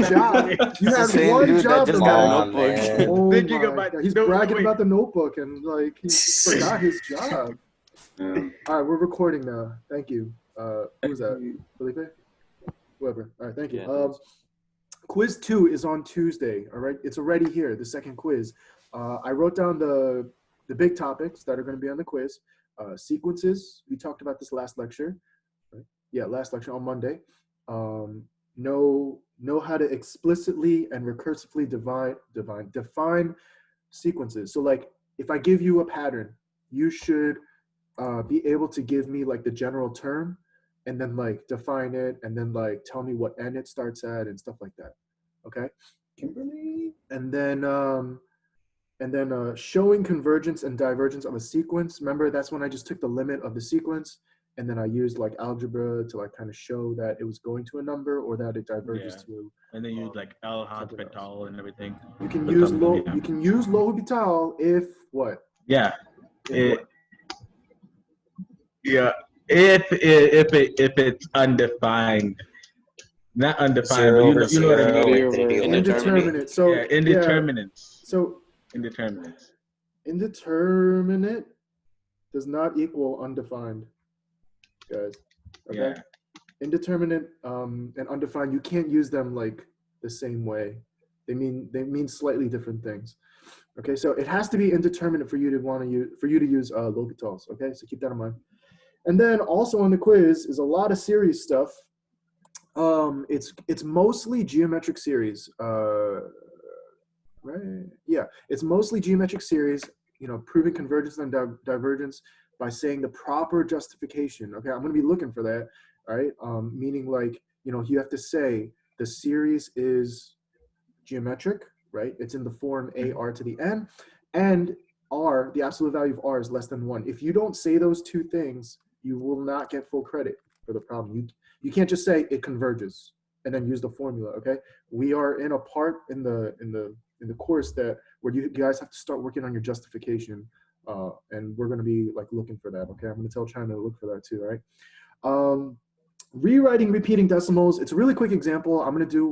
job. You It's the had same one dude that job. just The got a man. notebook. Oh Thinking my about- God. He's no, bragging wait. about the notebook and like he forgot his job. Yeah. All right, we're recording now. Thank you. Who was that? Felipe? Whoever. All right, thank you. Yeah. Quiz 2 is on Tuesday. All right, it's already here. The second quiz. I wrote down the big topics that are going to be on the quiz. Sequences. We talked about this last lecture. Right? Yeah, last lecture on Monday. Know how to explicitly and recursively define sequences. So like if I give you a pattern, you should be able to give me like the general term and then like define it and then like tell me what n it starts at and stuff like that. Okay. Kimberly? And then showing convergence and divergence of a sequence. Remember, that's when I just took the limit of the sequence and then I used like algebra to like kind of show that it was going to a number or that it diverges to. And then use like El Hospital and everything. You can But use yeah. you can use L'Hopital if what? Yeah. If what? Yeah. If it's undefined. Not undefined, Zero but over you know what I zero mean. with the Indeterminate. So yeah, indeterminates. So Indeterminates. indeterminate does not equal undefined, guys. Okay. Yeah. Indeterminate and undefined, you can't use them like the same way. They mean slightly different things. Okay, so it has to be indeterminate for you to use L'Hopital's. Okay, so keep that in mind. And then also on the quiz is a lot of series stuff. It's mostly geometric series. Right? Yeah, it's mostly geometric series. You know, proving convergence and divergence by saying the proper justification. Okay, I'm going to be looking for that. All right, meaning like you have to say the series is geometric, right? It's in the form AR to the n, and R, the absolute value of R is less than 1. If you don't say those two things, you will not get full credit for the problem. You can't just say it converges and then use the formula. Okay, we are in a part in the course where you guys have to start working on your justification, and we're going to be like looking for that. Okay, I'm going to tell China to look for that too. Right. Rewriting repeating decimals. It's a really quick example.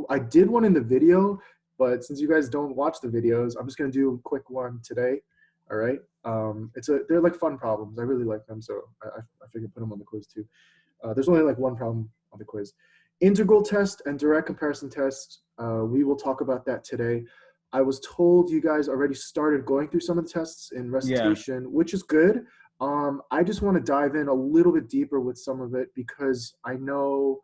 I did one in the video, but since you guys don't watch the videos, I'm just going to do a quick one today. All right. They're like fun problems. I really like them, so I figured put them on the quiz too. There's only like one problem on the quiz. Integral test and direct comparison test. We will talk about that today. I was told you guys already started going through some of the tests in recitation, which is good. I just want to dive in a little bit deeper with some of it because I know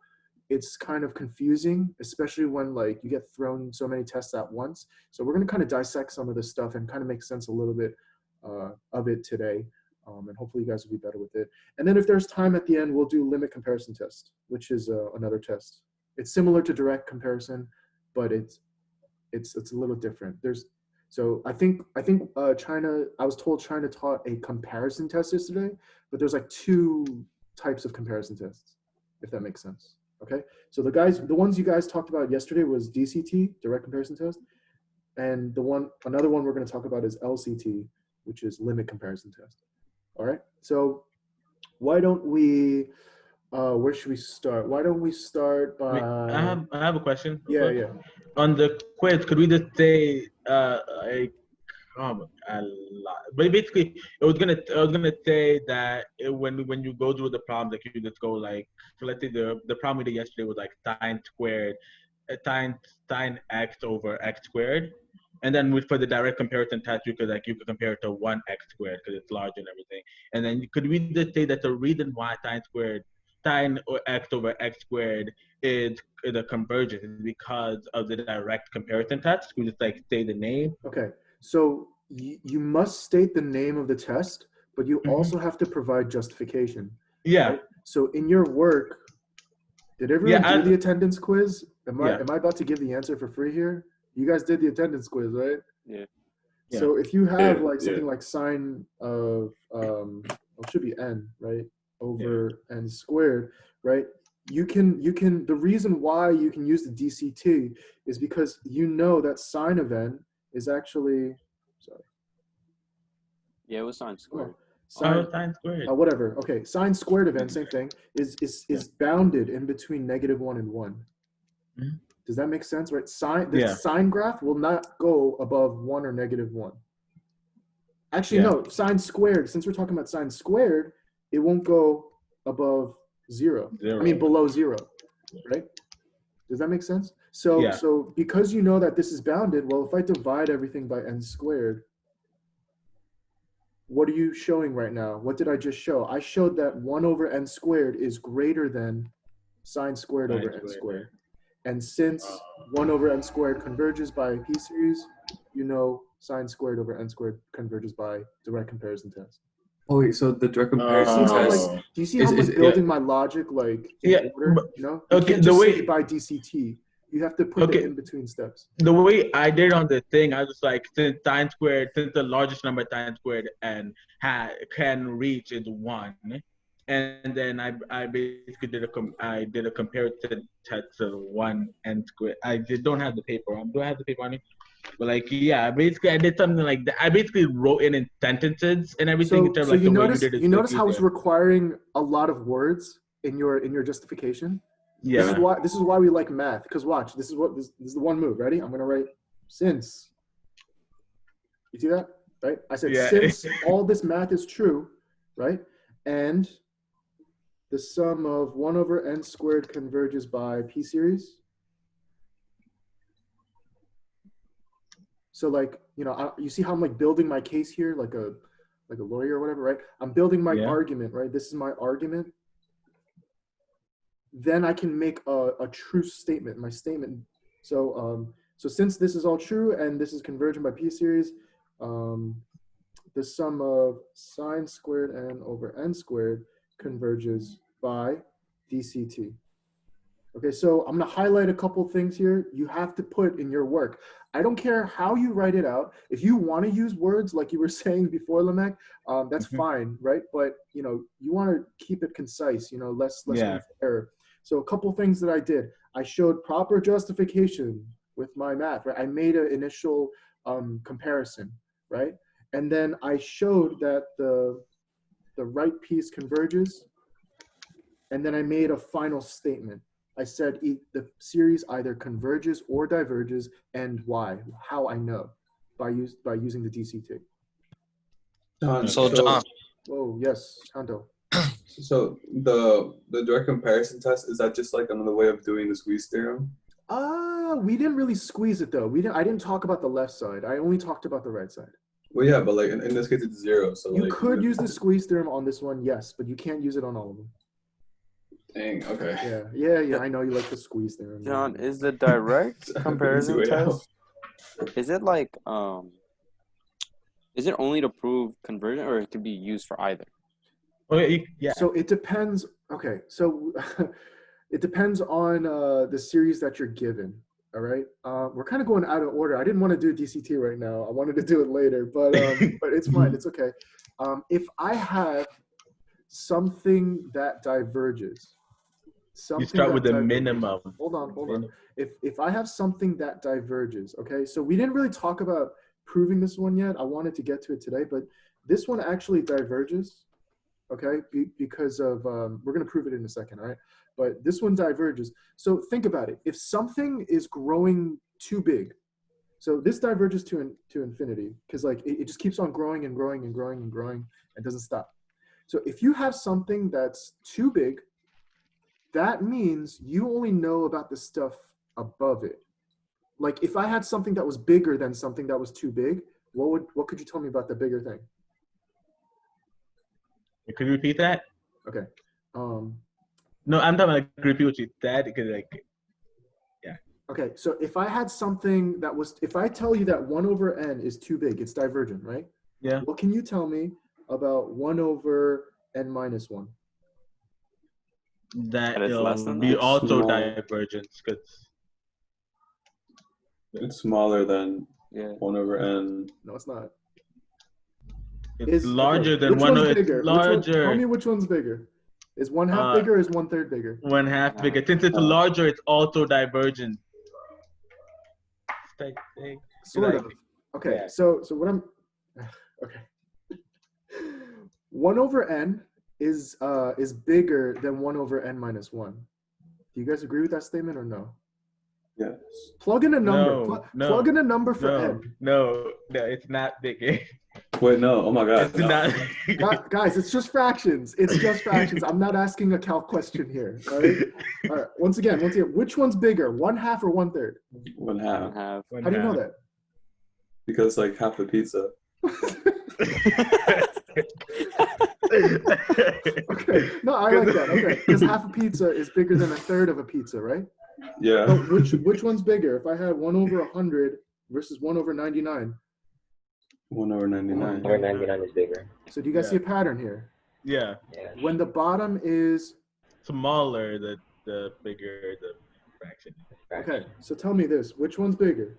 it's kind of confusing, especially when like you get thrown so many tests at once. So we're going to kind of dissect some of this stuff and kind of make sense a little bit of it today. And hopefully you guys will be better with it. And then if there's time at the end, we'll do limit comparison test, which is another test. It's similar to direct comparison, but it's a little different. So I think China, I was told China taught a comparison test yesterday, but there's like two types of comparison tests, if that makes sense. Okay, so the ones you guys talked about yesterday was DCT, direct comparison test, and another one we're going to talk about is LCT, which is limit comparison test. All right, so why don't we? Where should we start? Why don't we start by? I have a question. Yeah. On the quiz, could we just say a lot? But basically, I was gonna say that when you go through the problem, like you just go like, so let's say the problem we did yesterday was like sine squared, sine x over x squared. And then for the direct comparison test, you could compare it to 1x squared because it's large and everything. And then could we just say that the reason why sine or x over x squared is a convergence is because of the direct comparison test? We just like say the name. Okay, so you must state the name of the test, but you also have to provide justification. Yeah. Right? So in your work, did everyone do the attendance quiz? Am I about to give the answer for free here? You guys did the attendance quiz, right? Yeah. So if you have like something like sine of it should be n, right, over n squared, right? You can the reason why you can use the DCT is because you know that sine of n is actually Yeah, it was sine squared. Sine squared. Whatever. Okay, sine squared of n, same thing, is bounded in between -1 and 1. Mm-hmm. Does that make sense? Right? The Yeah. sine graph will not go above 1 or -1. Actually, Yeah. no, sine squared. Since we're talking about sine squared, it won't go above 0. I mean, 0. below 0, right? Does that make sense? So, Yeah. so because you know that this is bounded, well, if I divide everything by n squared, what are you showing right now? What did I just show? I showed that 1 over n squared is greater than sine squared Sine over n squared, squared. And since Uh, 1 over n squared converges by p series, you know sine squared over n squared converges by direct comparison test. Oh wait, so the direct Do you comparison see how test like do you see how I'm is like yeah. building my logic like in Yeah, order? but- You know, you okay, can't the just say way- by DCT. You have to put the Okay. in between steps. The way I did on the thing, I was like, since the largest number sine squared and can reach is 1, and then I basically did a comparative test to 1 n squared. Don't have the paper. Do I have the paper on me? But like, yeah, basically I did something like that. I basically wrote in sentences and everything in terms So of like you the way notice you did it. you notice how it's easier. requiring a lot of words in your justification. Yeah. This is why we like math. Because watch, this is the one move. Ready? I'm gonna write since. You see that? Right? I said Yeah. since all this math is true, right? And the sum of 1 over n squared converges by p series. So like, you know, you see how I'm like building my case here like a lawyer or whatever, right? I'm building my Yeah. argument, right? This is my argument. Then I can make a true statement, my statement. So so since this is all true and this is convergent by p series, the sum of sine squared n over n squared converges by dct. Okay, so I'm gonna highlight a couple things here. You have to put in your work. I don't care how you write it out. If you want to use words like you were saying before, Lamek, that's fine, right? But you know, you want to keep it concise. You know, less room for error. So a couple things that I did. I showed proper justification with my math. Right, I made an initial comparison, right, and then I showed that the right piece converges, and then I made a final statement. I said the series either converges or diverges, and why? How I know by using the DCT. John, So John, Oh yes, Shanto. So the direct comparison test, is that just like another way of doing the squeeze theorem? We didn't really squeeze it though. I didn't talk about the left side. I only talked about the right side. Well, yeah, but like in this case it's 0. So You like could use the squeeze theorem on this one, yes, but you can't use it on all of them. Dang. Okay. Yeah. I know you like the squeeze theorem. John, is the direct comparison Easy way out. test? Is it like Is it only to prove conversion, or it could be used for either? Okay, yeah. So it depends. Okay, so it depends on the series that you're given. All right, we're kind of going out of order. I didn't want to do DCT right now. I wanted to do it later, but it's fine. It's okay. If I have something that diverges, You start with the minimum. Hold on. If I have something that diverges, okay. So we didn't really talk about proving this one yet. I wanted to get to it today, but this one actually diverges. Okay, because of we're gonna prove it in a second, all right? But this one diverges. So think about it. If something is growing too big, so this diverges to infinity because like it just keeps on growing and growing and growing and growing and doesn't stop. So if you have something that's too big, that means you only know about the stuff above it. Like if I had something that was bigger than something that was too big, what could you tell me about the bigger thing? Could you repeat that? Okay. No, I'm talking like repeat what you said because like, yeah. Okay, so if I had something that was, if I tell you that 1 over n is too big, it's divergent, right? Yeah. What can you tell me about 1 over n minus 1? That That is less it'll than be that? also Small. divergence because It's smaller than Yeah. 1 over n. No, it's not. it's larger than which one. one's It's bigger? larger. Tell me which one's bigger. Is 1/2 Uh, bigger or is 1/3 bigger? 1/2 bigger. Since it's larger, it's also divergent. It's like, Sort like- of. Okay, yeah. so what I'm, okay. 1 over n is bigger than 1 over n minus 1. Do you guys agree with that statement or no? Yes. Plug in a number. No, Plug in a number for no, n. no, it's not bigger. Wait, no. Oh my God. It's No. not. Guys, it's just fractions. It's just fractions. I'm not asking a calc question here. All right. All right. Once again, which one's bigger, 1/2 or 1/3? 1/2. Have How do you know that? Because like half the pizza. Okay. No, I like that. Okay. Because half a pizza is bigger than 1/3 of a pizza, right? Yeah. So which one's bigger? If I had 1/100 versus 1/99. 1/99. Over 99 is bigger. So do you guys see a pattern here? Yeah, Yeah. When the bottom is smaller the bigger the fraction. okay. So tell me this: which one's bigger?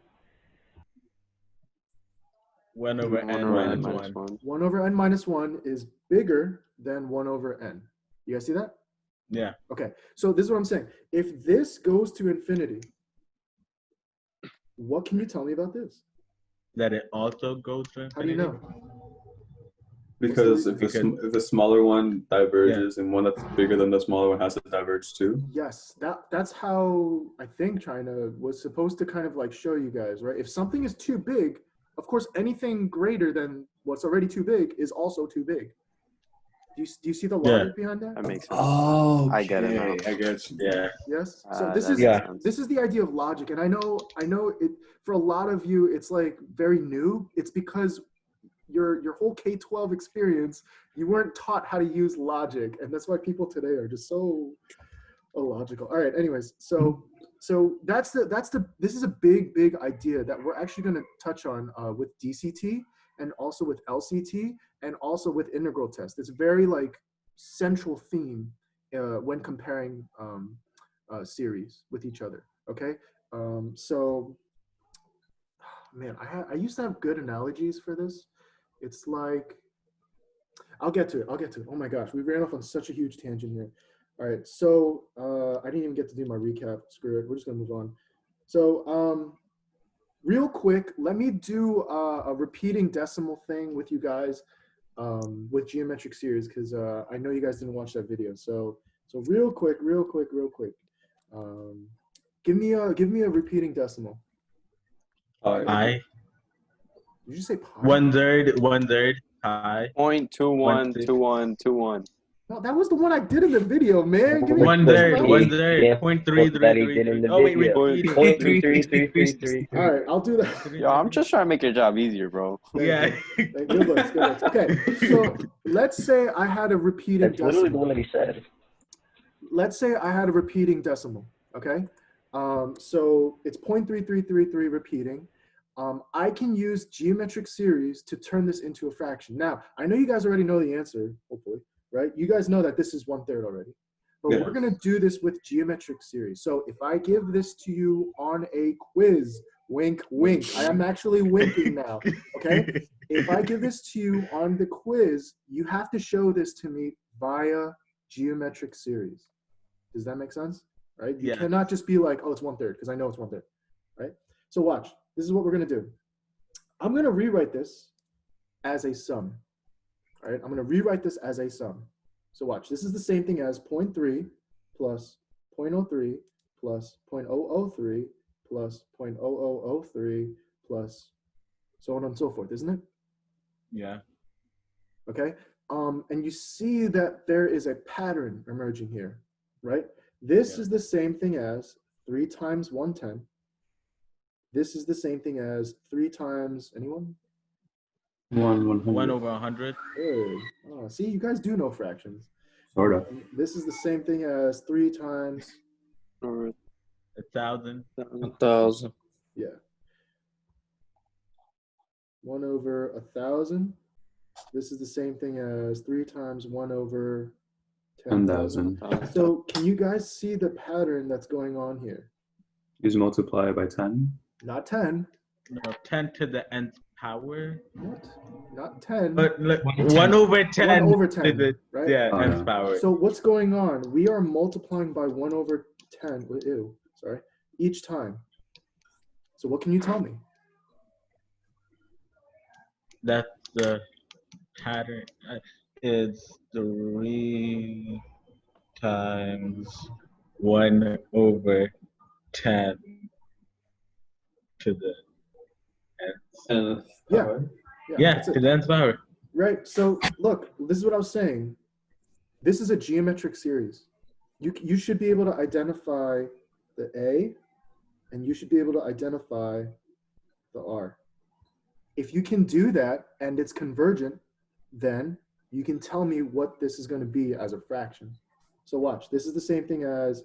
1 over n over minus n 1. 1/n-1 is bigger than 1/n. You guys see that? Yeah. Okay. So this is what I'm saying. If this goes to infinity, what can you tell me about this? That it also goes to infinity. How do you know? Because if the smaller one diverges and one that's bigger than the smaller one has to diverge too. Yes, that's how I think China was supposed to kind of like show you guys, right? If something is too big, of course, anything greater than what's already too big is also too big. Do you see the logic behind that? that makes sense. Oh, I get it now. I get you. Yeah. Yes. So That this is makes sense. this is the idea of logic, and I know it for a lot of you it's like very new. It's because your whole K-12 experience, you weren't taught how to use logic, and that's why people today are just so illogical. All right. Anyways, so this is a big idea that we're actually going to touch on with DCT and also with LCT and also with integral test. It's a very like central theme when comparing series with each other. Okay. So man, I used to have good analogies for this. It's like, I'll get to it. Oh my gosh, we ran off on such a huge tangent here. All right, so I didn't even get to do my recap. Screw it, we're just gonna move on. So real quick, let me do a repeating decimal thing with you guys with geometric series, because I know you guys didn't watch that video. So real quick. Give me a repeating decimal. Pi. Did you say pi? 1/3 pi. 0.212121. No, that was the one I did in the video, man. Give me 1/3. Yeah. 1/3. Yeah. Point three That he three did in three. the Oh wait, video. repeat Point it. 33333. All right, I'll do that. Yo, I'm just trying to make your job easier, bro. Yeah. Good looks. Okay, so let's say I had a repeating That's literally the decimal. one that he said. Let's say I had a repeating decimal. Okay, so it's 0.3333 repeating. I can use geometric series to turn this into a fraction. Now, I know you guys already know the answer, hopefully, right? You guys know that this is 1/3 already. But we're going to do this with geometric series. So if I give this to you on a quiz, wink, wink. I am actually winking now, okay? If I give this to you on the quiz, you have to show this to me via geometric series. Does that make sense? Right? You cannot just be like, oh, it's 1/3, because I know it's 1/3, right? So watch. This is what we're going to do. I'm going to rewrite this as a sum. All right? I'm going to rewrite this as a sum. So watch. This is the same thing as 0.3 plus 0.03 plus 0.003 plus 0.0003 plus so on and so forth, isn't it? Yeah. Okay. And you see that there is a pattern emerging here, right? This is the same thing as 3 times 110. This is the same thing as 3 times, anyone? 1 over 100. Hey. Oh, see, you guys do know fractions. Sort of. This is the same thing as 3 times, Or 1,000. 1,000. yeah. 1 over 1,000. This is the same thing as 3 times 1 over 10,000. 10,000. So can you guys see the pattern that's going on here? Is multiply by 10. Not 10. No, 10 to the nth power. What? Not 10. But like, 1 over 10. 1 over to 10, the right? yeah, Oh, nth yeah. power. So what's going on? We are multiplying by 1 over 10, ew, sorry, each time. So what can you tell me? That's the pattern. It's 3 times 1 over 10 to the And Yeah. power. yeah that's to it. the nth power. Right. So look, this is what I was saying. This is a geometric series. You should be able to identify the A, and you should be able to identify the R. If you can do that and it's convergent, then you can tell me what this is going to be as a fraction. So watch. This is the same thing as,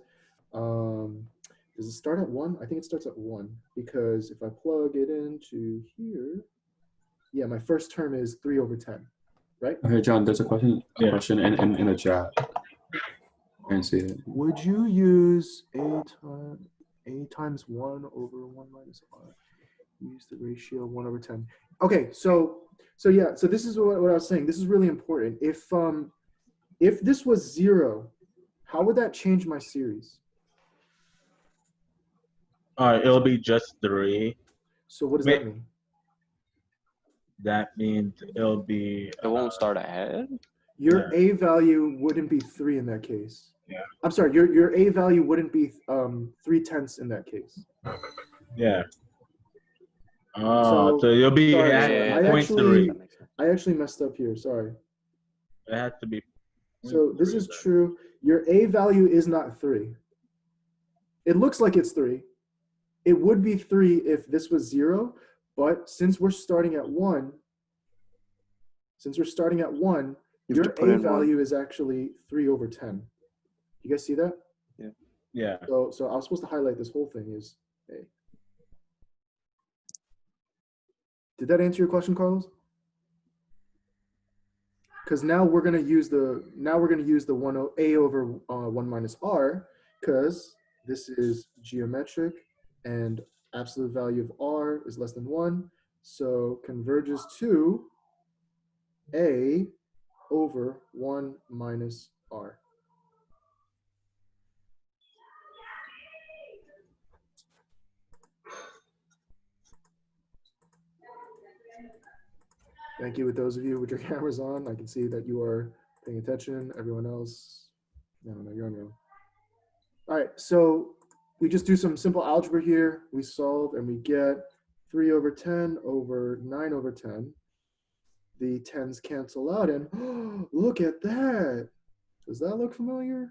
does it start at 1? I think it starts at 1 because if I plug it into here, yeah, my first term is 3 over 10, right? Okay, John, there's a question Yeah. in the chat. I didn't see it. Would you use a times 1 over 1 minus r? Use the ratio 1 over 10. Okay, so yeah, so this is what I was saying. This is really important. If this was 0, how would that change my series? It'll be just 3. So what does Wait. that mean? That means it'll be. It won't start ahead. Your A value wouldn't be 3 in that case. Yeah. I'm sorry, your A value wouldn't be 3/10 in that case. Yeah. Oh, so you'll be sorry, at sorry. that 0.3. makes sense. I actually messed up here, sorry. It has to be. So this 0.3 is then. true. Your A value is not 3. It looks like it's 3. It would be 3 if this was 0, but since we're starting at 1, You have your to put A in 1. value is actually 3 over 10. You guys see that? Yeah. So I was supposed to highlight this whole thing is A. Did that answer your question, Carlos? Because now we're gonna use the A over 1 minus r, because this is geometric and absolute value of r is less than 1, so converges to A over 1 minus r. Thank you with those of you with your cameras on. I can see that you are paying attention. Everyone else, no, you're on your own. All right, so we just do some simple algebra here. We solve and we get 3 over 10 over 9 over 10. The 10s cancel out and look at that. Does that look familiar?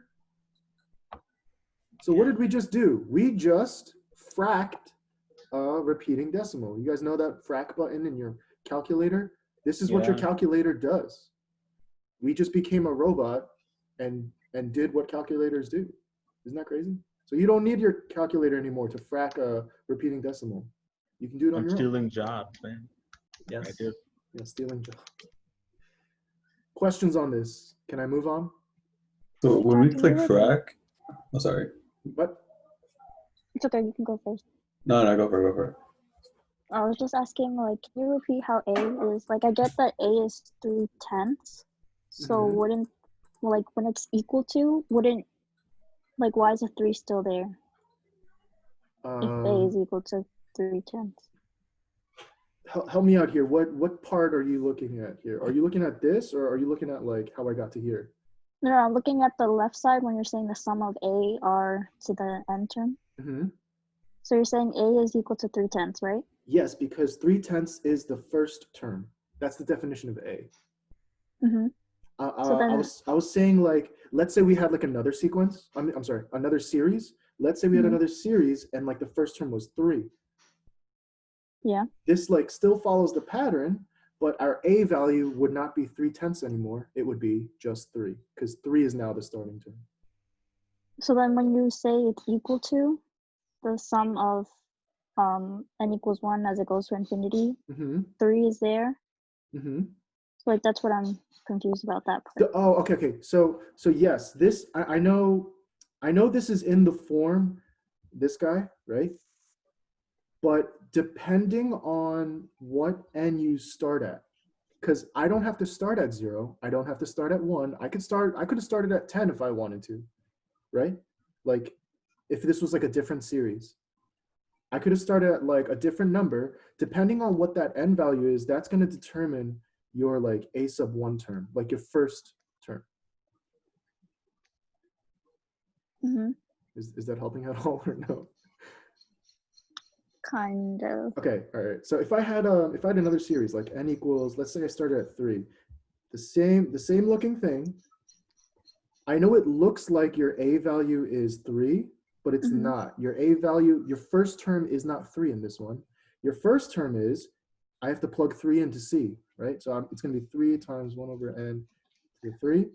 So what did we just do? We just fracked a repeating decimal. You guys know that frac button in your calculator? This is what your Yeah. calculator does. We just became a robot and did what calculators do. Isn't that crazy? So you don't need your calculator anymore to frack a repeating decimal. You can do it on I'm your own. stealing jobs, man. Yes. I do. Yeah, stealing jobs. Questions on this? Can I move on? So when we Can click you frac, oh sorry. What? It's okay, you can go first. No, go for it. I was just asking, like, can you repeat how A is? Like, I get that A is 3/10. So Mhm. wouldn't, like, when it's equal to, wouldn't, like, why is a 3 still there if A is equal to 3/10? Help me out here. What part are you looking at here? Are you looking at this, or are you looking at like how I got to here? No, I'm looking at the left side when you're saying the sum of A, R to the n term. Mm-hmm. So you're saying A is equal to 3/10, right? Yes, because 3/10 is the first term. That's the definition of A. Mm-hmm. So then, I was saying, like, let's say we had like another sequence. I'm sorry, another series. Let's say we had Mhm. another series and like the first term was 3. yeah. This like still follows the pattern, but our A value would not be 3/10 anymore. It would be just 3 because 3 is now the starting term. So then when you say it's equal to the sum of n equals 1 as it goes to infinity, Mm-hmm. 3 is there. Mm-hmm. So like that's what I'm confused about that part. Oh, okay. So yes, this I know this is in the form, this guy, right? But depending on what n you start at, because I don't have to start at 0, I don't have to start at 1. I could have started at 10 if I wanted to, right? Like if this was like a different series. I could have started at like a different number. Depending on what that n value is, that's going to determine your like a sub 1 term, like your first term. Mm-hmm. Is that helping at all or no? Kind of. Okay, all right. So if I had another series like n equals, let's say I started at 3, the same looking thing. I know it looks like your a value is 3, but it's Mhm. not. Your a value, your first term is not 3 in this one. Your first term is, I have to plug 3 into c, right? So it's going to be 3 times 1 over n to the 3.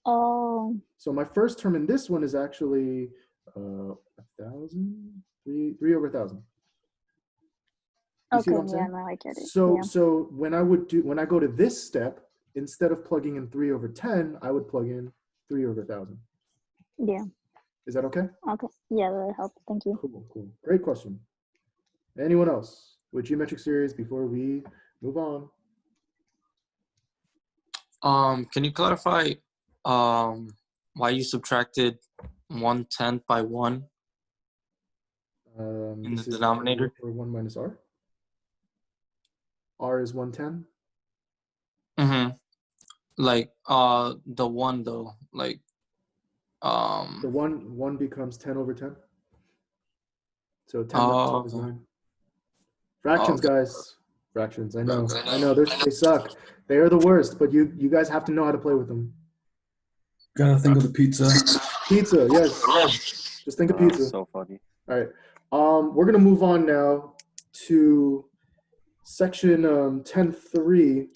Oh, So my first term in this one is actually 1,000, 3 over 1,000. You see okay. what I'm saying? Yeah, no, I get it. So Yeah. so when I go to this step, instead of plugging in 3 over 10, I would plug in 3 over 1,000. Yeah. Is that okay? Okay. Yeah, that helps. Thank you. Cool. Great question. Anyone else with geometric series before we move on? Can you clarify why you subtracted 1/10 by 1 in This the is denominator? for 1 minus r. R is 110. Mm-hmm. Like the 1 though, like The 1 becomes 10 over 10. So 10 minus 1 is okay. 9. Fractions, Okay. guys. Fractions. I know. They suck. They are the worst, but you guys have to know how to play with them. Gotta think of the pizza. Pizza, yes. Just think of That's pizza. so funny. All right. We're gonna move on now to section 10.3.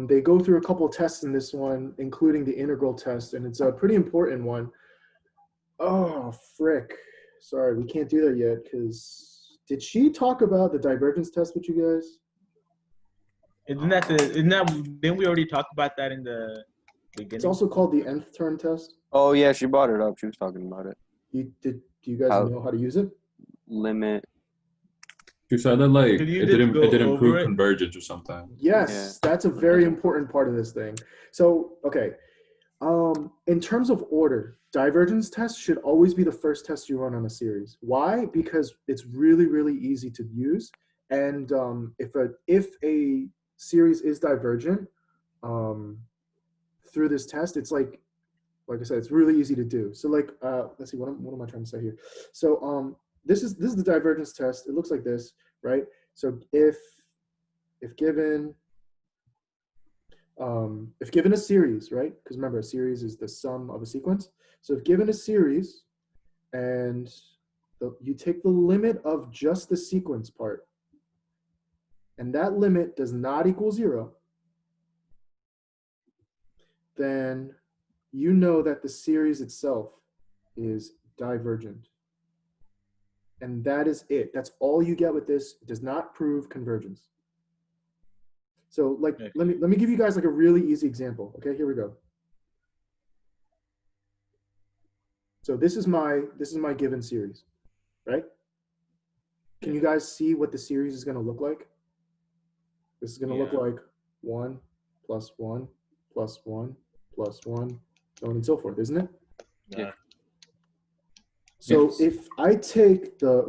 They go through a couple of tests in this one, including the integral test, and it's a pretty important one. Oh, frick. Sorry, we can't do that yet because did she talk about the divergence test with you guys? Didn't we already talk about that in the beginning? It's also called the nth term test. Oh yeah, she brought it up. She was talking about it. Do you guys know how to use it? Limit. You said that like Could you it just didn't go over prove it? convergence or something. Yes, that's a very important part of this thing. So, okay. In terms of order, divergence test should always be the first test you run on a series. Why? Because it's really, really easy to use. And if a series is divergent through this test, it's like I said, it's really easy to do. So like, let's see, what am I trying to say here? So this is the divergence test. It looks like this, right? So if given a series, right? Because remember, a series is the sum of a sequence. So if given a series and you take the limit of just the sequence part, and that limit does not equal 0, then you know that the series itself is divergent. And that is it. That's all you get with this. It does not prove convergence. So like, Okay. let me give you guys like a really easy example. Okay, here we go. So this is my given series, right? Can you guys see what the series is going to look like? This is going to look like 1 plus 1 plus 1 plus 1, so on and so forth, isn't it? Yeah. So Yes. if I take the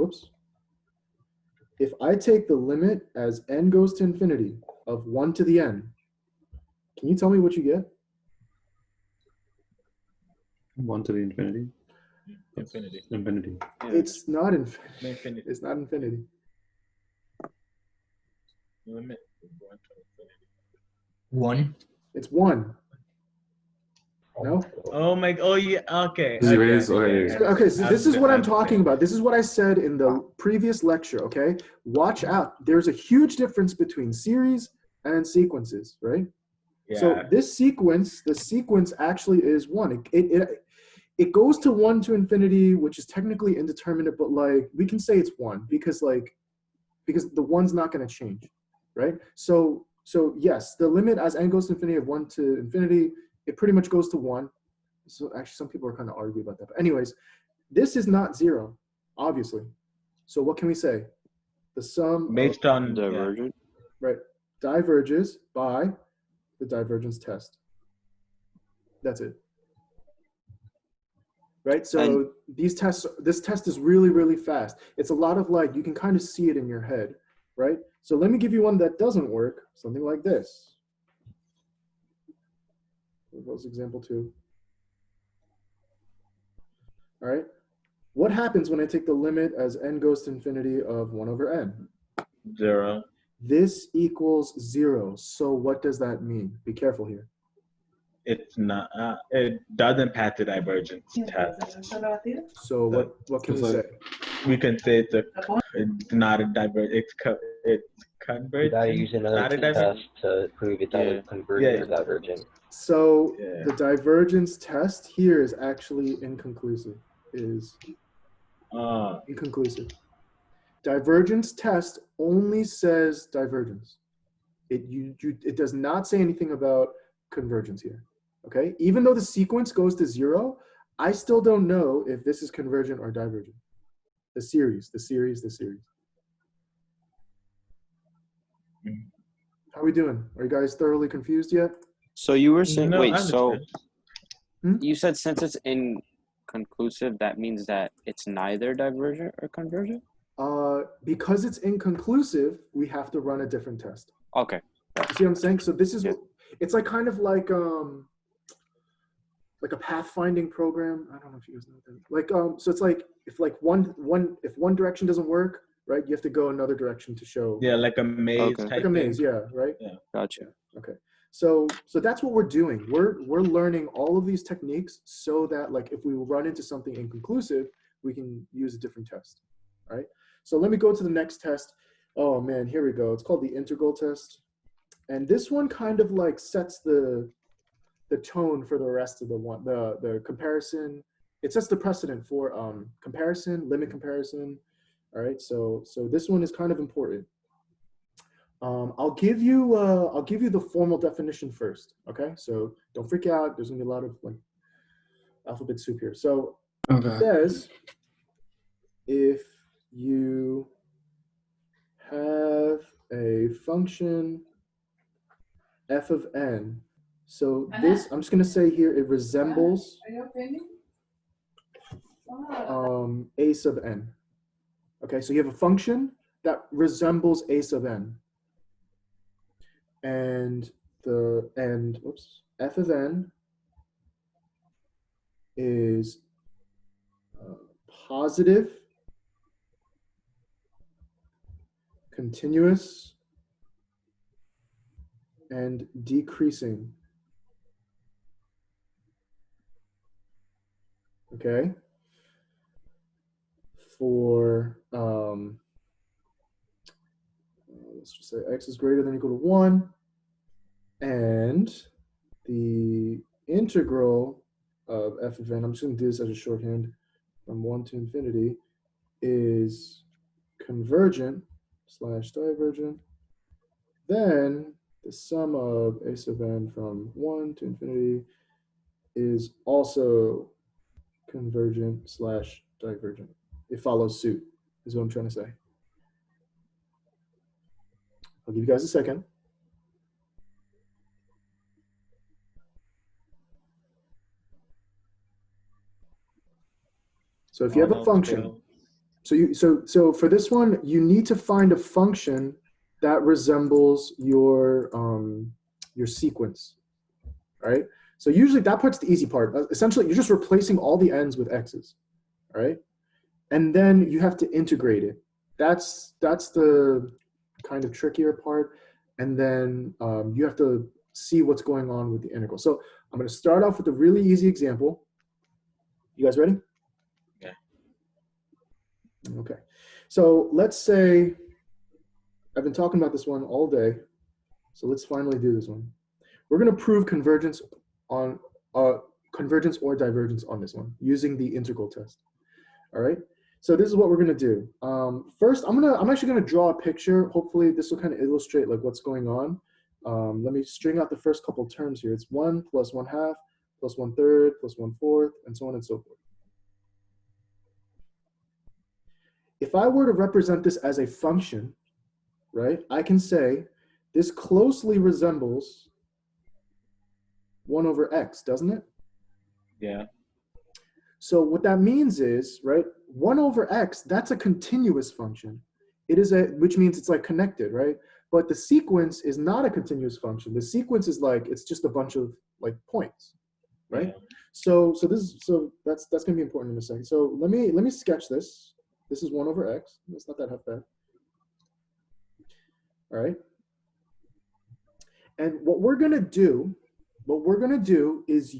limit as n goes to infinity of 1 to the n, can you tell me what you get? 1 to the infinity. Infinity. Infinity. It's not infinity. Infinity. It's not infinity. Limit. 1. It's 1. No? Oh my. Oh yeah. Okay. Zero Okay. is- Okay, so this is what I'm talking about. about. This is what I said in the previous lecture, okay? Watch out. There's a huge difference between series and sequences, right? Yeah. So this sequence, the sequence actually is 1. It goes to 1 to infinity, which is technically indeterminate, but like we can say it's 1 because the 1's not going to change, right? So yes, the limit as n goes to infinity of 1 to infinity, it pretty much goes to 1. So actually some people are kind of arguing about that. But anyways, this is not 0, obviously. So what can we say? The sum Based of, on Divergent. right, diverges by the divergence test. That's it. Right, so this test is really, really fast. It's a lot of like, you can kind of see it in your head, right? So let me give you one that doesn't work, something like this. What was example 2? All right, What happens when I take the limit as n goes to infinity of 1 over n? 0. This equals 0. So what does that mean? Be careful here. It's not. It doesn't pass the divergence test. So what can we It's say? like- We can say it's not a divergent. It's You convergent. gotta use another Not a test divergent. to prove it's Yeah. either convergent Yeah. or divergent. So Yeah. the divergence test here is actually inconclusive. Inconclusive. Divergence test only says divergence. It does not say anything about convergence here. Okay, even though the sequence goes to 0, I still don't know if this is convergent or divergent. The series. How are we doing? Are you guys thoroughly confused yet? So you were saying, No, wait, I so understand. you said since it's inconclusive, that means that it's neither divergent or convergent? Because it's inconclusive, we have to run a different test. Okay. You see what I'm saying? So this is Yeah. what it's like, kind of like a pathfinding program. I don't know if you guys know what that is. Like so it's like if one direction doesn't work, right? You have to go another direction to show. Yeah, like a maze Okay. type Like a maze, thing. yeah, right? Gotcha. Okay. So that's what we're doing. We're learning all of these techniques so that, like, if we run into something inconclusive, we can use a different test. All right. So let me go to the next test. Oh man, here we go. It's called the integral test. And this one kind of like sets the tone for the rest of the comparison. It sets the precedent for comparison, limit comparison. All right. So this one is kind of important. I'll give you the formal definition first. Okay. So don't freak out. There's gonna be a lot of like alphabet soup here. So Okay. it says if you have a function f of n, so this, I'm just going to say here, it resembles a sub n. Okay, so you have a function that resembles a sub n. And f of n is positive, continuous, and decreasing. Okay. For let's just say x is greater than or equal to 1, and the integral of f of n, I'm just going to do this as a shorthand, from 1 to infinity, is convergent / divergent. Then the sum of a sub n from 1 to infinity is also convergent / divergent. It follows suit, is what I'm trying to say. I'll give you guys a second. So if you have a function, so for this one, you need to find a function that resembles your sequence, right? So usually that part's the easy part. Essentially, you're just replacing all the n's with x's, right? And then you have to integrate it. That's the kind of trickier part. And then you have to see what's going on with the integral. So I'm going to start off with a really easy example. You guys ready? Yeah. Okay. So let's say, I've been talking about this one all day. So let's finally do this one. We're going to prove convergence on convergence or divergence on this one using the integral test. All right. So this is what we're going to do. First, I'm actually going to draw a picture. Hopefully this will kind of illustrate like what's going on. Let me string out the first couple terms here. It's 1 plus 1/2 plus 1/3 plus 1/4 and so on and so forth. If I were to represent this as a function, right, I can say this closely resembles 1 over x, doesn't it? Yeah. So what that means is, right, 1 over x, that's a continuous function. It is which means it's like connected, right? But the sequence is not a continuous function. The sequence is like, it's just a bunch of like points, right? So that's gonna be important in a second. So let me sketch this. This is 1 over x. It's not that half bad. All right. And what we're gonna do is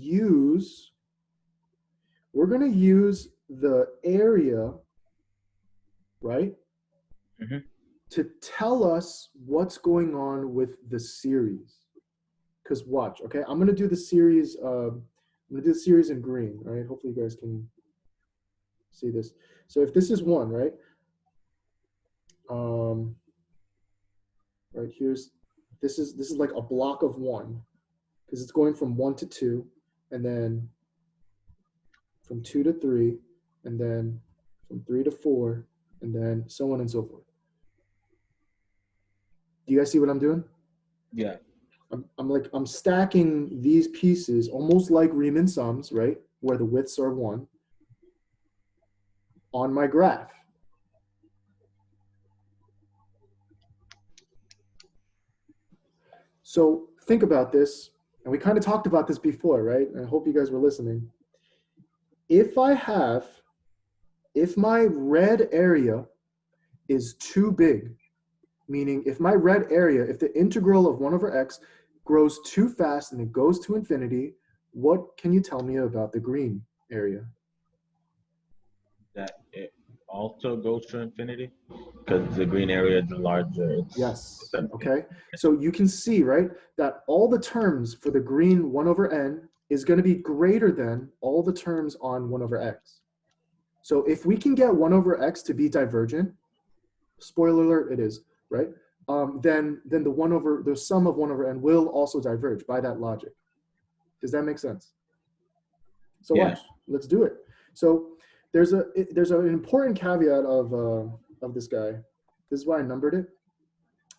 we're gonna use the area, right, to tell us what's going on with the series. Because watch, okay, I'm gonna do the series. I'm gonna do the series in green. All right, hopefully you guys can see this. So if this is 1, right? Right this is like a block of 1, because it's going from 1 to 2, and then from 2 to 3, and then from 3 to 4, and then so on and so forth. Do you guys see what I'm doing? Yeah. I'm stacking these pieces almost like Riemann sums, right? Where the widths are 1 on my graph. So think about this, and we kind of talked about this before, right? And I hope you guys were listening. If my red area is too big, meaning if my red area, if the integral of 1 over x grows too fast and it goes to infinity, what can you tell me about the green area? That it also goes to infinity, because the green area is larger. Yes. Okay. So you can see, right, that all the terms for the green 1 over n is going to be greater than all the terms on 1 over x. So if we can get 1 over x to be divergent, spoiler alert, it is, right? Then the sum of 1 over n will also diverge by that logic. Does that make sense? So Yeah. watch, let's do it. So there's an important caveat of this guy. This is why I numbered it.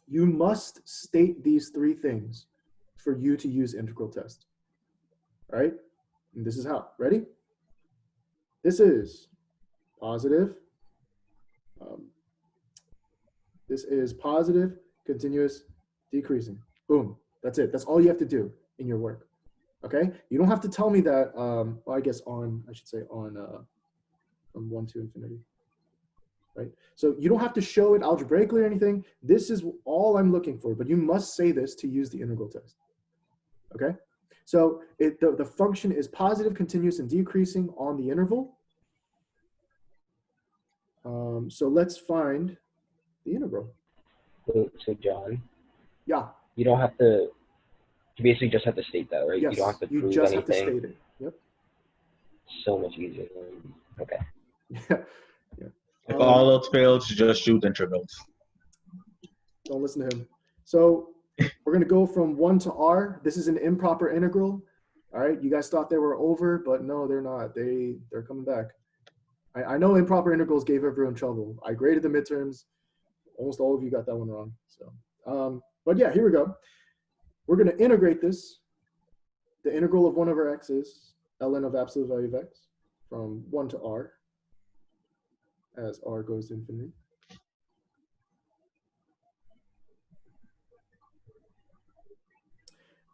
You must state these 3 things for you to use integral test. All right? And this is how. Ready? This is positive. This is positive, continuous, decreasing. Boom. That's it. That's all you have to do in your work. Okay? You don't have to tell me that, well, I guess from 1 to infinity. Right? So you don't have to show it algebraically or anything. This is all I'm looking for, but you must say this to use the integral test. Okay? So the function is positive, continuous, and decreasing on the interval. So let's find the integral. So John, Yeah. you don't have to. You basically just have to state that, right? Yes. You don't have to prove just anything. have to state it. Yep. So much easier. Okay. Yeah. If all else fails, just shoot integrals. Don't listen to him. So we're going to go from 1 to r. This is an improper integral. All right. You guys thought they were over, but no, they're not. They're coming back. I know improper integrals gave everyone trouble. I graded the midterms. Almost all of you got that one wrong. So, but yeah, here we go. We're going to integrate this. The integral of 1 over x is ln of absolute value of x from 1 to r as r goes to infinity.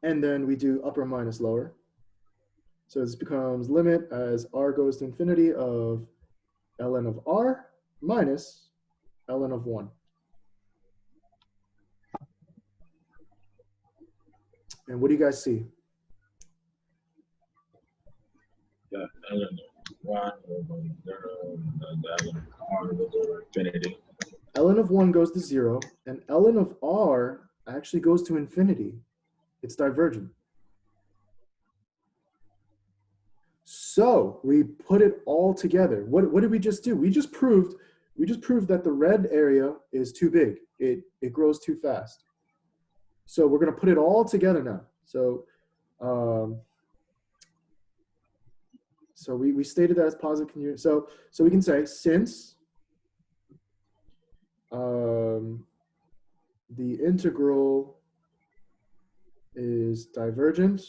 And then we do upper minus lower. So this becomes limit as r goes to infinity of ln of r minus ln of 1. And what do you guys see? Yeah, ln of 1 over 0, ln of r goes over infinity. ln of 1 goes to 0, and ln of r actually goes to infinity. It's divergent. So we put it all together. What did we just do? We just proved that the red area is too big. It grows too fast. So we're going to put it all together now. So so we stated that as positive continuous. So we can say since the integral is divergent,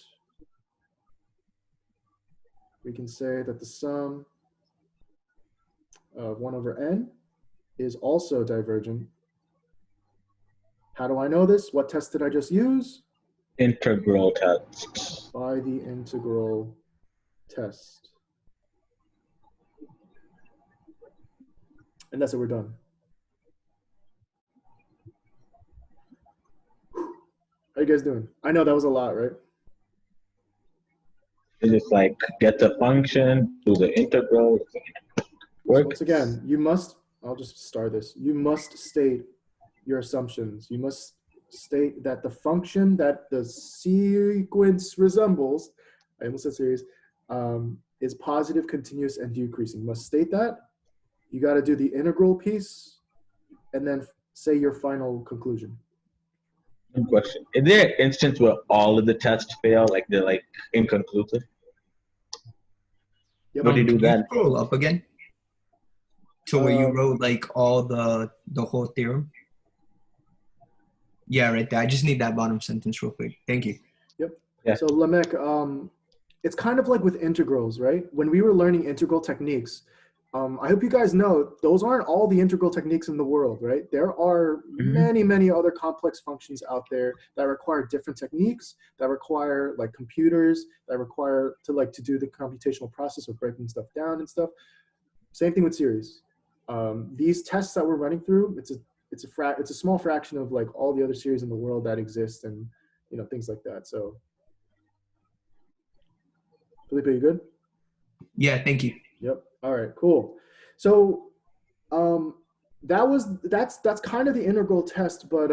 we can say that the sum of 1 over n is also divergent. How do I know this? What test did I just use? Integral test. By the integral test. And that's it, we're done. How you guys doing? I know that was a lot, right? It's just like get the function, do the integral, work. Once again, you must, I'll just start this. You must state your assumptions. You must state that the function that the sequence resembles, I almost said series, is positive, continuous, and decreasing. You must state that. You got to do the integral piece and then say your final conclusion. Good question. Is there an instance where all of the tests fail, like they're like inconclusive? Yep. What do you do Can then? scroll up again to where you wrote like all the whole theorem? Yeah, right there. I just need that bottom sentence real quick. Thank you. Yep. Yeah. So Lamek, it's kind of like with integrals, right? When we were learning integral techniques, I hope you guys know those aren't all the integral techniques in the world, right? There are many, many other complex functions out there that require different techniques, that require like computers, that require to do the computational process of breaking stuff down and stuff. Same thing with series. These tests that we're running through, it's a small fraction of like all the other series in the world that exist, and you know, things like that. So, Felipe, you good? Yeah, thank you. Yep. All right, cool. So that's kind of the integral test, but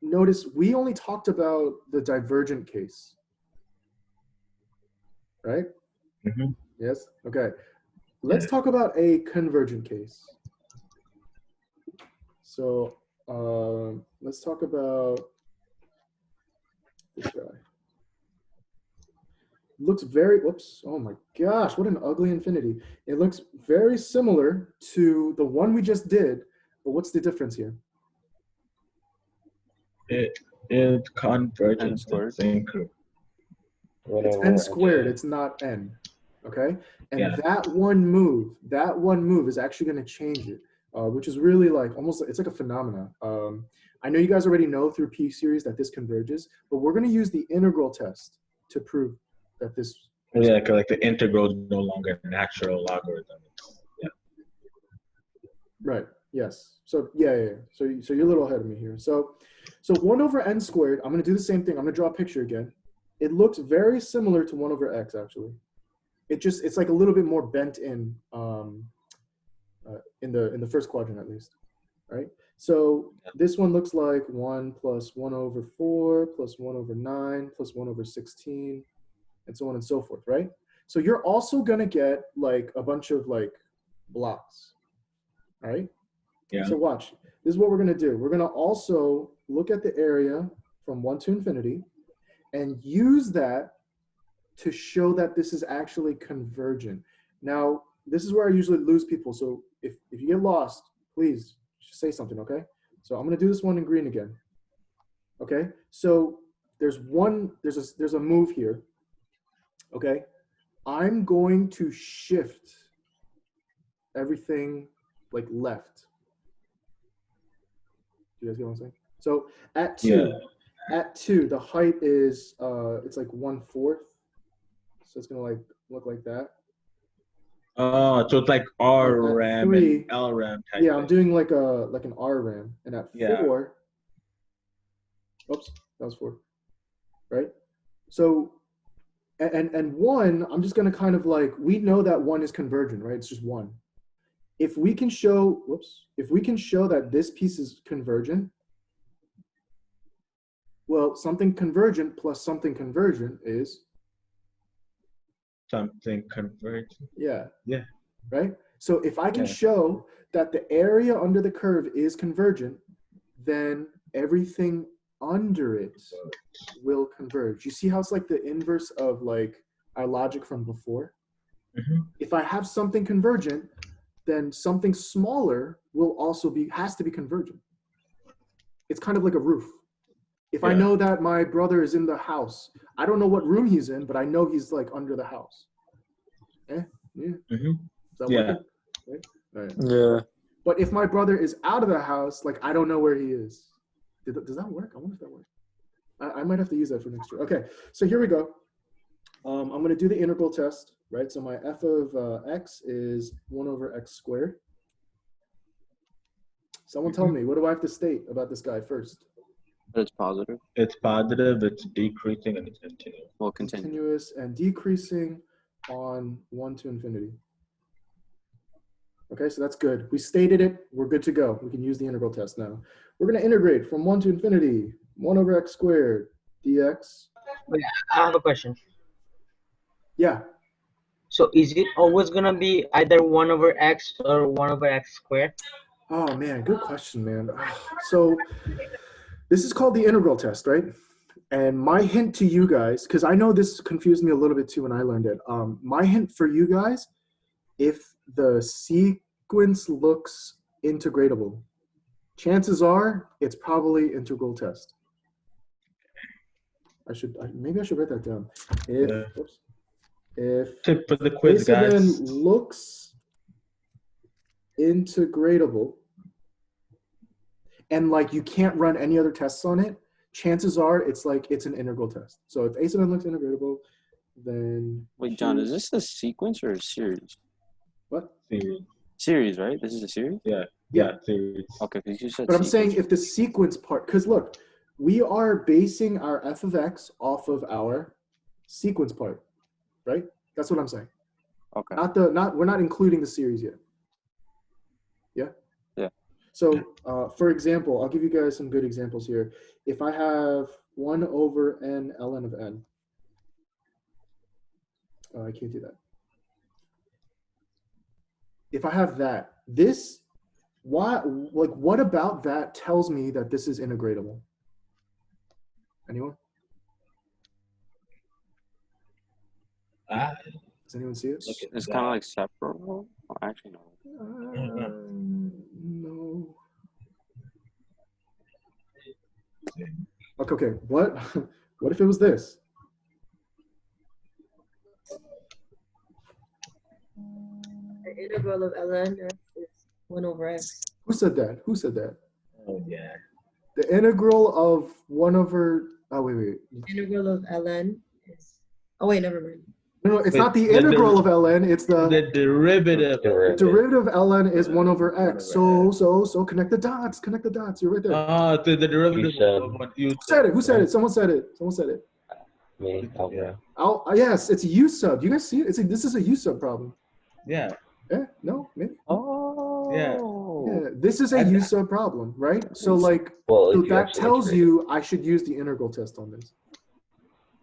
notice we only talked about the divergent case, right? Mm-hmm. Yes. Okay. Let's talk about a convergent case. So let's talk about this guy. Looks very, whoops, oh my gosh, what an ugly infinity. It looks very similar to the one we just did, but what's the difference here? It convergence. N It's n squared, it's not n, okay? And that one move is actually gonna change it, which is really like, almost, it's like a phenomena. I know you guys already know through P-series that this converges, but we're gonna use the integral test to prove that this. Yeah, like the integral is no longer a natural logarithm. Yeah. Right. Yes. So yeah. So you're a little ahead of me here. So 1 over n squared. I'm gonna do the same thing. I'm gonna draw a picture again. It looks very similar to 1 over x actually. It's like a little bit more bent in the first quadrant at least. Right. So this one looks like 1 plus 1 over 4 plus 1 over 9 plus 1 over 16. And so on and so forth, right? So you're also gonna get like a bunch of like blocks, all right? Yeah. So watch, this is what we're gonna do. We're gonna also look at the area from 1 to infinity and use that to show that this is actually convergent. Now, this is where I usually lose people. So if you get lost, please just say something, okay? So I'm gonna do this one in green again, okay? So there's a move here. Okay, I'm going to shift everything like left. Do you guys get what I'm saying? So at 2, the height is it's like 1/4. So it's gonna like look like that. Oh, so it's like RRAM and LRAM type. Yeah, I'm doing like an RRAM, and at 4. Oops, that was 4. Right. So. And 1, I'm just gonna kind of like, we know that 1 is convergent, right? It's just 1. If we can show, that this piece is convergent, well, something convergent plus something convergent is? Something convergent. Yeah. Yeah. Right? So if I can show that the area under the curve is convergent, then everything under it will converge. You see how it's like the inverse of like our logic from before? Mm-hmm. If I have something convergent, then something smaller will also has to be convergent. It's kind of like a roof. If I know that my brother is in the house, I don't know what room he's in, but I know he's like under the house. Yeah. Mm-hmm. Is that working? Okay. All right. Yeah. But if my brother is out of the house, like I don't know where he is. Does that work? I wonder if that works. I might have to use that for next year. Okay, so here we go. I'm going to do the integral test, right? So my f of x is 1 over x squared. Someone tell me, what do I have to state about this guy first? It's positive. It's positive, it's decreasing, and it's continuous. Well, continue. Continuous and decreasing on 1 to infinity. Okay, so that's good. We stated it. We're good to go. We can use the integral test now. We're going to integrate from 1 to infinity, 1 over x squared dx. Wait, I have a question. Yeah. So is it always gonna be either 1 over x or 1 over x squared? Oh, man, good question, man. So this is called the integral test, right? And my hint to you guys, because I know this confused me a little bit too when I learned it. My hint for you guys, if the sequence looks integratable, chances are it's probably integral test. Maybe I should write that down. If Tip for the quiz, base of n guys. looks integratable, and like you can't run any other tests on it, chances are it's an integral test. So if a sub n looks integratable, then Wait, John, is this a sequence or a series? what? Series. Series, right? This is a series? Yeah, Yeah. series. Okay, because you said But I'm sequence. saying if the sequence part, because look, we are basing our f of x off of our sequence part, right? That's what I'm saying. Okay. We're not including the series yet. Yeah? Yeah. So for example, I'll give you guys some good examples here. If I have 1 over n ln of n, I can't do that. If I have that, what about that tells me that this is integratable? Anyone? Does anyone see it? It's kind of like separable. Well, actually, no. No. Okay. What if it was this? The integral of ln is 1 over x. Who said that? Who said that? Oh, yeah. The integral of 1 over. Oh wait. Integral of ln is. Oh wait, never mind. No, it's Wait, not the integral of ln. It's the derivative. derivative of ln is 1 over x. So connect the dots. Connect the dots. You're right there. The derivative of what you Who said it? Who said it? Someone said it. Someone said it. Me, Alvaro. Yes, it's a U sub. You guys see it? This is a U sub problem. Yeah. Yeah. No. Maybe. Oh. Yeah. This is a U sub problem, right? So like, Well, so if you that actually tells integrate you I should use the integral test on this.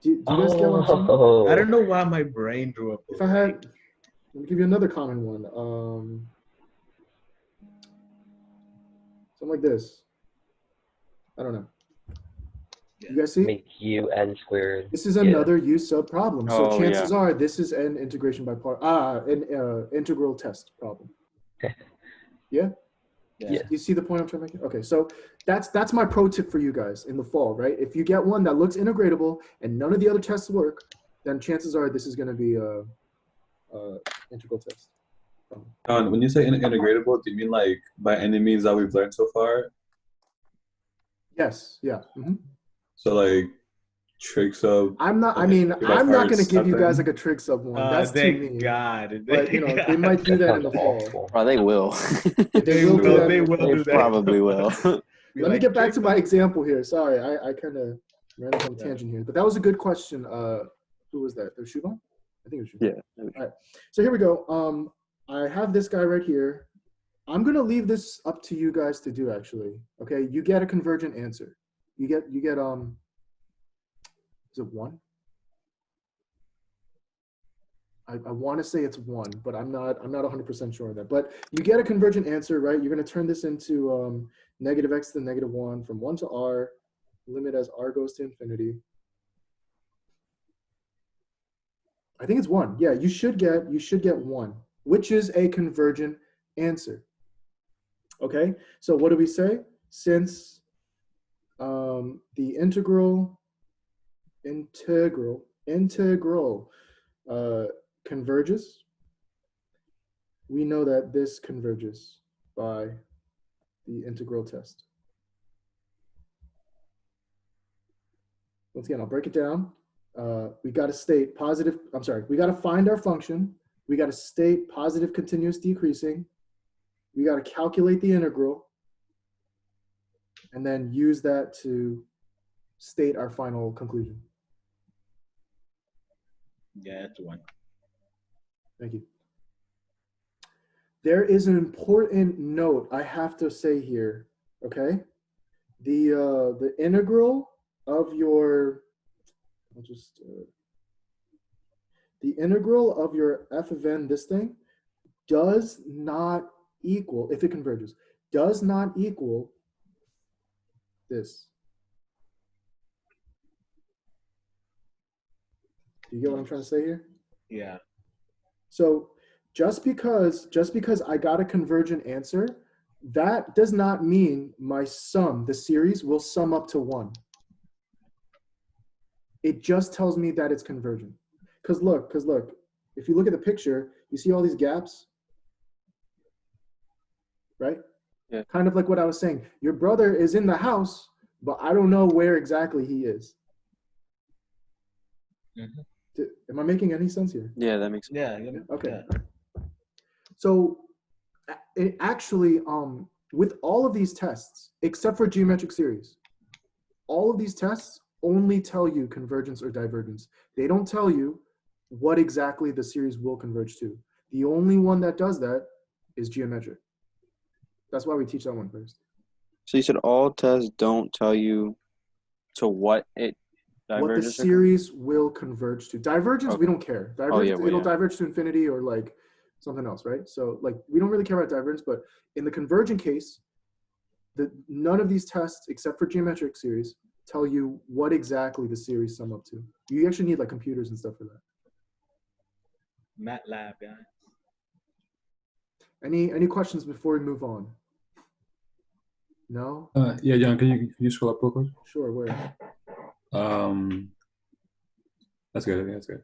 Do you guys get what I'm saying? Oh. I don't know why my brain drew up. If I had, let me give you another common one. Something like this. I don't know. You guys see? Make u n squared. This is another U sub problem. So Oh, chances yeah. are this is an integration by part. An integral test problem. Yeah. Yeah. You see the point I'm trying to make? Okay, so that's my pro tip for you guys in the fall, right? If you get one that looks integratable and none of the other tests work, then chances are this is going to be a integral test. John, when you say integratable, do you mean like by any means that we've learned so far? Yes. Yeah. Mm-hmm. So like trig sub. I'm not. I like, mean, trig I'm not going to parts give you type guys thing? like a trig sub one. That's too Thank mean. God. But you know, they might do that in the fall. Awful. Or they will. They will do that. They will They do that. probably will. Let me get back to my example here. Sorry, I kind of ran off on a tangent here, but that was a good question. Who was that? The Shubham? I think it was Shubham. Yeah. All right. So here we go. I have this guy right here. I'm gonna leave this up to you guys to do. Actually, okay. You get a convergent answer. You get. Is it 1? I want to say it's 1, but I'm not 100% sure on that. But you get a convergent answer, right? You're going to turn this into negative x to the negative 1 from 1 to r, limit as r goes to infinity. I think it's 1. Yeah, you should get 1, which is a convergent answer. Okay, so what do we say? Since the integral converges, we know that this converges by the integral test. Once again, I'll break it down. we got to state positive, I'm sorry, we got to find our function. We got to state positive continuous decreasing. We got to calculate the integral. And then use that to state our final conclusion. Yeah, that's one. Thank you. There is an important note I have to say here, okay? The integral of your, the integral of your f of n, this thing, does not equal, if it converges, does not equal this. Do you get what I'm trying to say here? Yeah. So just because I got a convergent answer, that does not mean my sum, the series, will sum up to 1. It just tells me that it's convergent. Because look, if you look at the picture, you see all these gaps, right? Yeah. Kind of like what I was saying. Your brother is in the house, but I don't know where exactly he is. Mm-hmm. Am I making any sense here? Yeah, that makes sense. Yeah. Okay. So it actually, with all of these tests, except for geometric series, all of these tests only tell you convergence or divergence. They don't tell you what exactly the series will converge to. The only one that does that is geometric. That's why we teach that one first. So you said all tests don't tell you to what it diverges. What the series will converge to. Divergence, Okay. we don't care. Divergence, it'll diverge to infinity or like something else, right? So like we don't really care about divergence, but in the convergent case, none of these tests except for geometric series tell you what exactly the series sum up to. You actually need like computers and stuff for that. MATLAB, guys. Any questions before we move on? No? Yeah, John, can you scroll up real quick? Sure, where? That's good. I think that's good.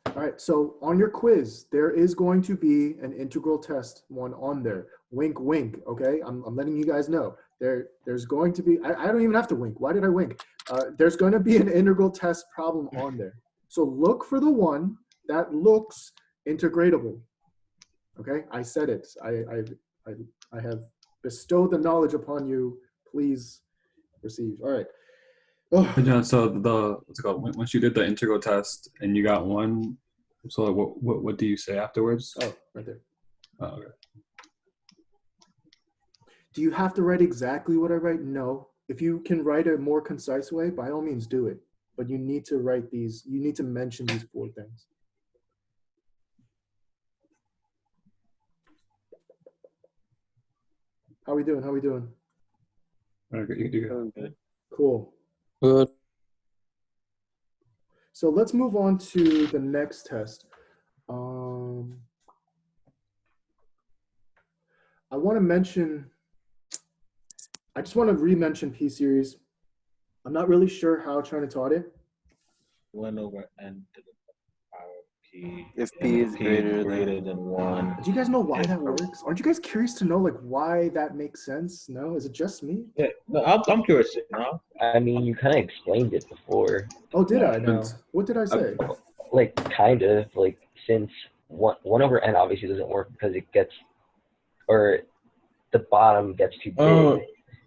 All right, so on your quiz, there is going to be an integral test one on there. Wink, wink, okay? I'm letting you guys know. There's going to be, I don't even have to wink. Why did I wink? There's going to be an integral test problem on there. So look for the one that looks integratable, okay? I said it. I have bestowed the knowledge upon you. Please receive. All right. Oh. John, so what's it called? Once you did the integral test and you got 1, so like what do you say afterwards? Oh, right there. Oh, okay. Do you have to write exactly what I write? No. If you can write a more concise way, by all means do it. But you need to write these, you need to mention these 4 things. How we doing? Okay, you do good. Cool. Good. So let's move on to the next test. I want to mention, I just want to re-mention P-series. I'm not really sure how China taught it. 1 over n to the power of p. If p is greater than 1. Do you guys know why that works? Aren't you guys curious to know like why that makes sense? No, is it just me? Yeah, no, I'm curious now. I mean, you kind of explained it before. Oh, did I now? What did I say? Like, kind of, like, since 1 over n obviously doesn't work because it gets, or the bottom gets too big.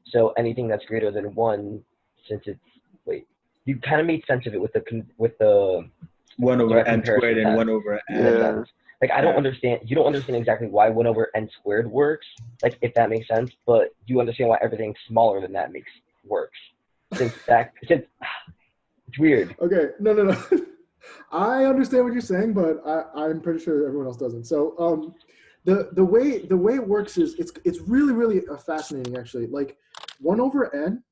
So anything that's greater than 1, since it's, wait, you kind of made sense of it with the 1 over n squared and 1 over n. Yeah. Like, I don't understand, you don't understand exactly why 1 over n squared works, like, if that makes sense, but you understand why everything smaller than that works. Since it's weird. Okay, no. I understand what you're saying, but I'm pretty sure everyone else doesn't. So the way it works is it's really fascinating actually. Like 1 over n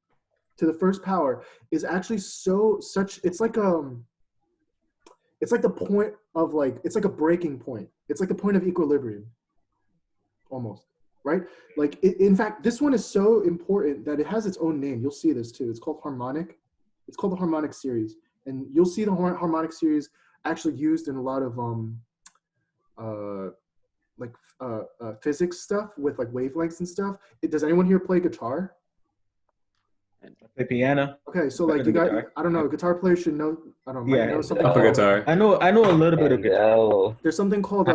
to the first power is actually it's like the point of like, it's like a breaking point. It's like the point of equilibrium almost, right? Like in fact, this one is so important that it has its own name. You'll see this too. It's called harmonic. It's called the harmonic series. And you'll see the harmonic series actually used in a lot of physics stuff with like wavelengths and stuff. Does anyone here play guitar? play piano. Okay, so Better like you than got, guitar. I don't know, guitar players should know. I don't know, might Yeah, know something Up a called. guitar. I know a little bit of And guitar. There's something called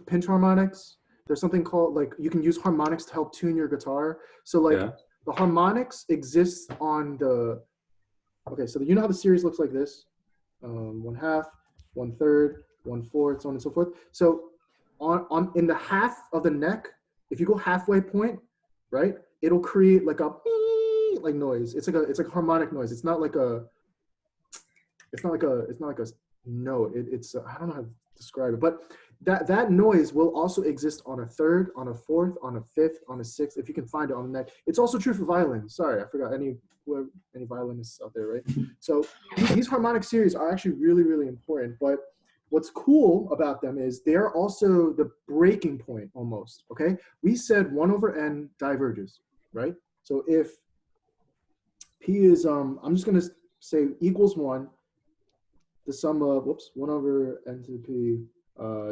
pinch harmonics. There's something called like you can use harmonics to help tune your guitar. So like Yeah. the harmonics exists on the. Okay, so you know how the series looks like this: 1/2, 1/3, 1/4, so on and so forth. So on in the half of the neck, if you go halfway point, right, it'll create like a like noise. It's like a harmonic noise. It's not like a note. It's I don't know how to describe it, but that noise will also exist on a third, on a fourth, on a fifth, on a sixth. If you can find it on the neck, it's also true for violin. Sorry, I forgot any violinists out there, right? So these harmonic series are actually really, really important. But what's cool about them is they're also the breaking point almost. Okay, we said 1/n diverges, right? So if P is I'm just gonna say equals 1. The sum of 1/n to the P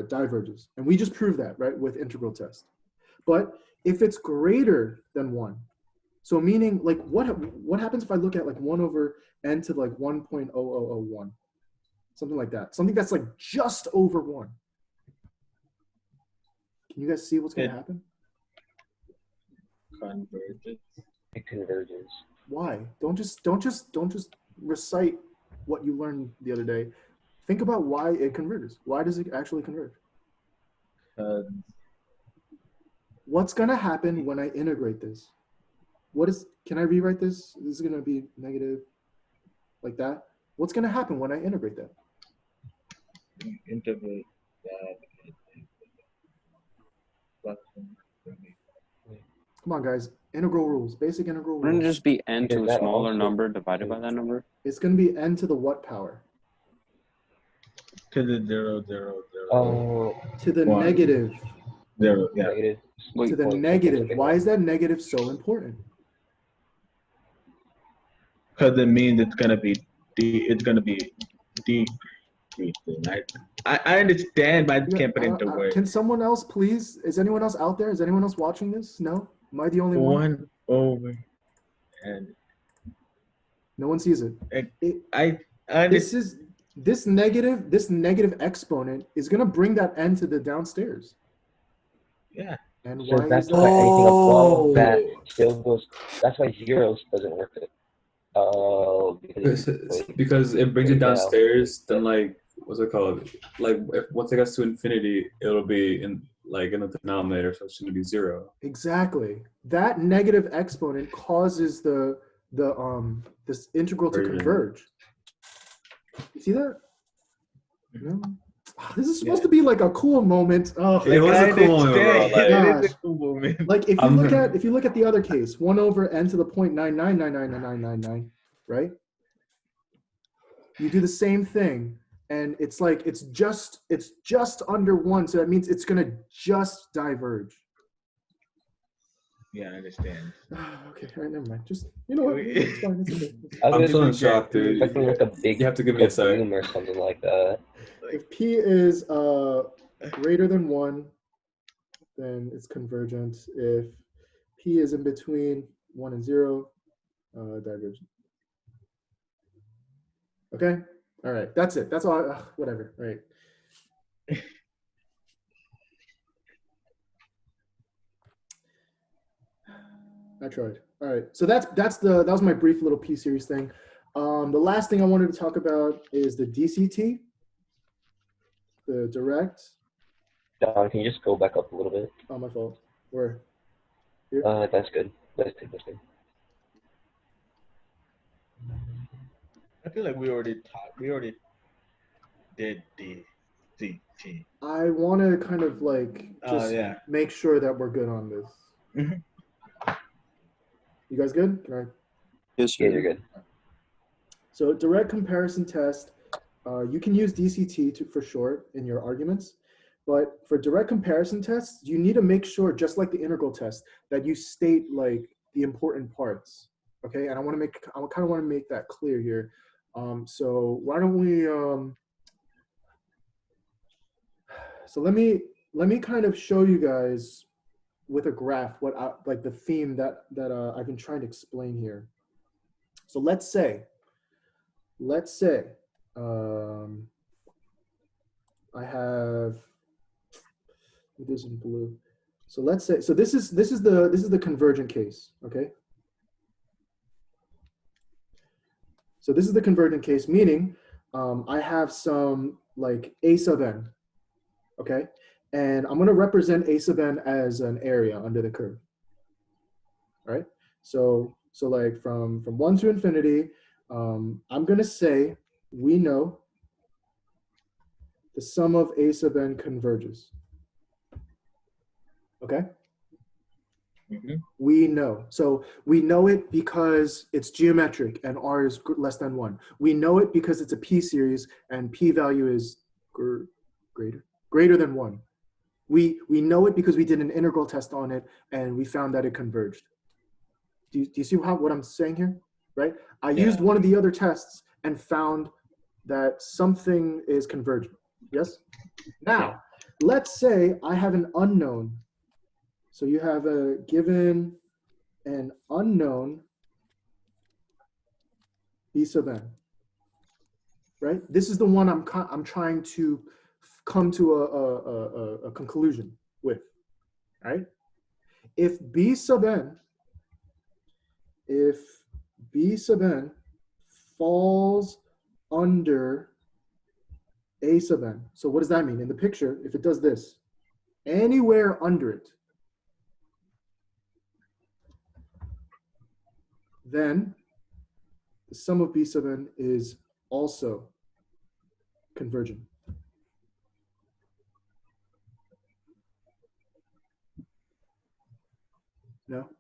diverges, and we just proved that, right, with integral test. But if it's greater than 1, so meaning like what happens if I look at like 1/n to like 1.0001, something like that, something that's like just over 1. Can you guys see what's going to happen? Converges. It converges. Why? Don't just recite what you learned the other day. Think about why it converges. Why does it actually converge? What's going to happen when I integrate this? Can I rewrite this? This is going to be negative like that. What's going to happen when I integrate that? Integrate that. Come on, guys. Integral rules. Basic integral rules. Wouldn't it just be n to Because a that smaller also- number divided by that number? It's going to be n to the what power? To the 0, 0, 0. Oh, To the One. negative. 0, yeah. negative. Wait, To the negative. Why is that negative so important? Because it means it's gonna be decreasing. I understand, but I just can't put it into words. Can someone else please? Is anyone else out there? Is anyone else watching this? No? Am I the only one? 1/n. No one sees it. I understand. This negative exponent is gonna bring that n to the downstairs. Yeah. And So why that's is why anything above that Oh. still goes. That's why zeros doesn't work. Oh, Because it brings it Yeah. downstairs, then like what's it called? Like if once it gets to infinity, it'll be in the denominator, so it's gonna be 0. Exactly. That negative exponent causes this integral to Conversion. converge. You see that? No. This is supposed to be like a cool moment. Oh, It was a cool moment, bro. It Gosh. is a cool moment. Like if you look at the other case, 1/n to the 0.9999999, right? You do the same thing, and it's like it's just under 1, so that means it's gonna just diverge. Yeah, I understand. Okay, all right, never mind. Just you know what? It's fine. It's okay. I'm still in shock, dude. Expecting like a big You have to give me a sec. boom or something like that. If P is greater than 1, then it's convergent. If P is in between 1 and 0, divergent. Okay? All right. That's it. That's all. Whatever. All right. I tried. All right. So that was my brief little P series thing. The last thing I wanted to talk about is the DCT, the direct. Don, can you just go back up a little bit? Oh, my fault. Where? Here? That's good. That's good. I feel like we already did the CT. I want to kind of like just yeah. make sure that we're good on this. Mhm. You guys good? Can I? Yes, Yeah, you're good. So direct comparison test, you can use DCT for short in your arguments, but for direct comparison tests, you need to make sure, just like the integral test, that you state like the important parts. Okay, and I kind of want to make that clear here. So why don't we? So let me kind of show you guys with a graph like the theme that I've been trying to explain here. So let's say, I have this in blue. So let's say, so this is the convergent case, okay? So this is the convergent case, meaning I have some like a sub n, okay? And I'm gonna represent a sub n as an area under the curve, right? So like from 1 to infinity, I'm gonna say we know the sum of a sub n converges, okay? We know. So we know it because it's geometric and r is less than 1. We know it because it's a p-series and p-value is greater than 1. We know it because we did an integral test on it and we found that it converged. Do you see what I'm saying here? Right? I used one of the other tests and found that something is convergent. Yes? Now, let's say I have an unknown. So you have a given an unknown b sub n, right? This is the one I'm trying to come to a conclusion with, right? If b sub n falls under a sub n, so what does that mean? In the picture, if it does this, anywhere under it, then the sum of b sub n is also convergent. No?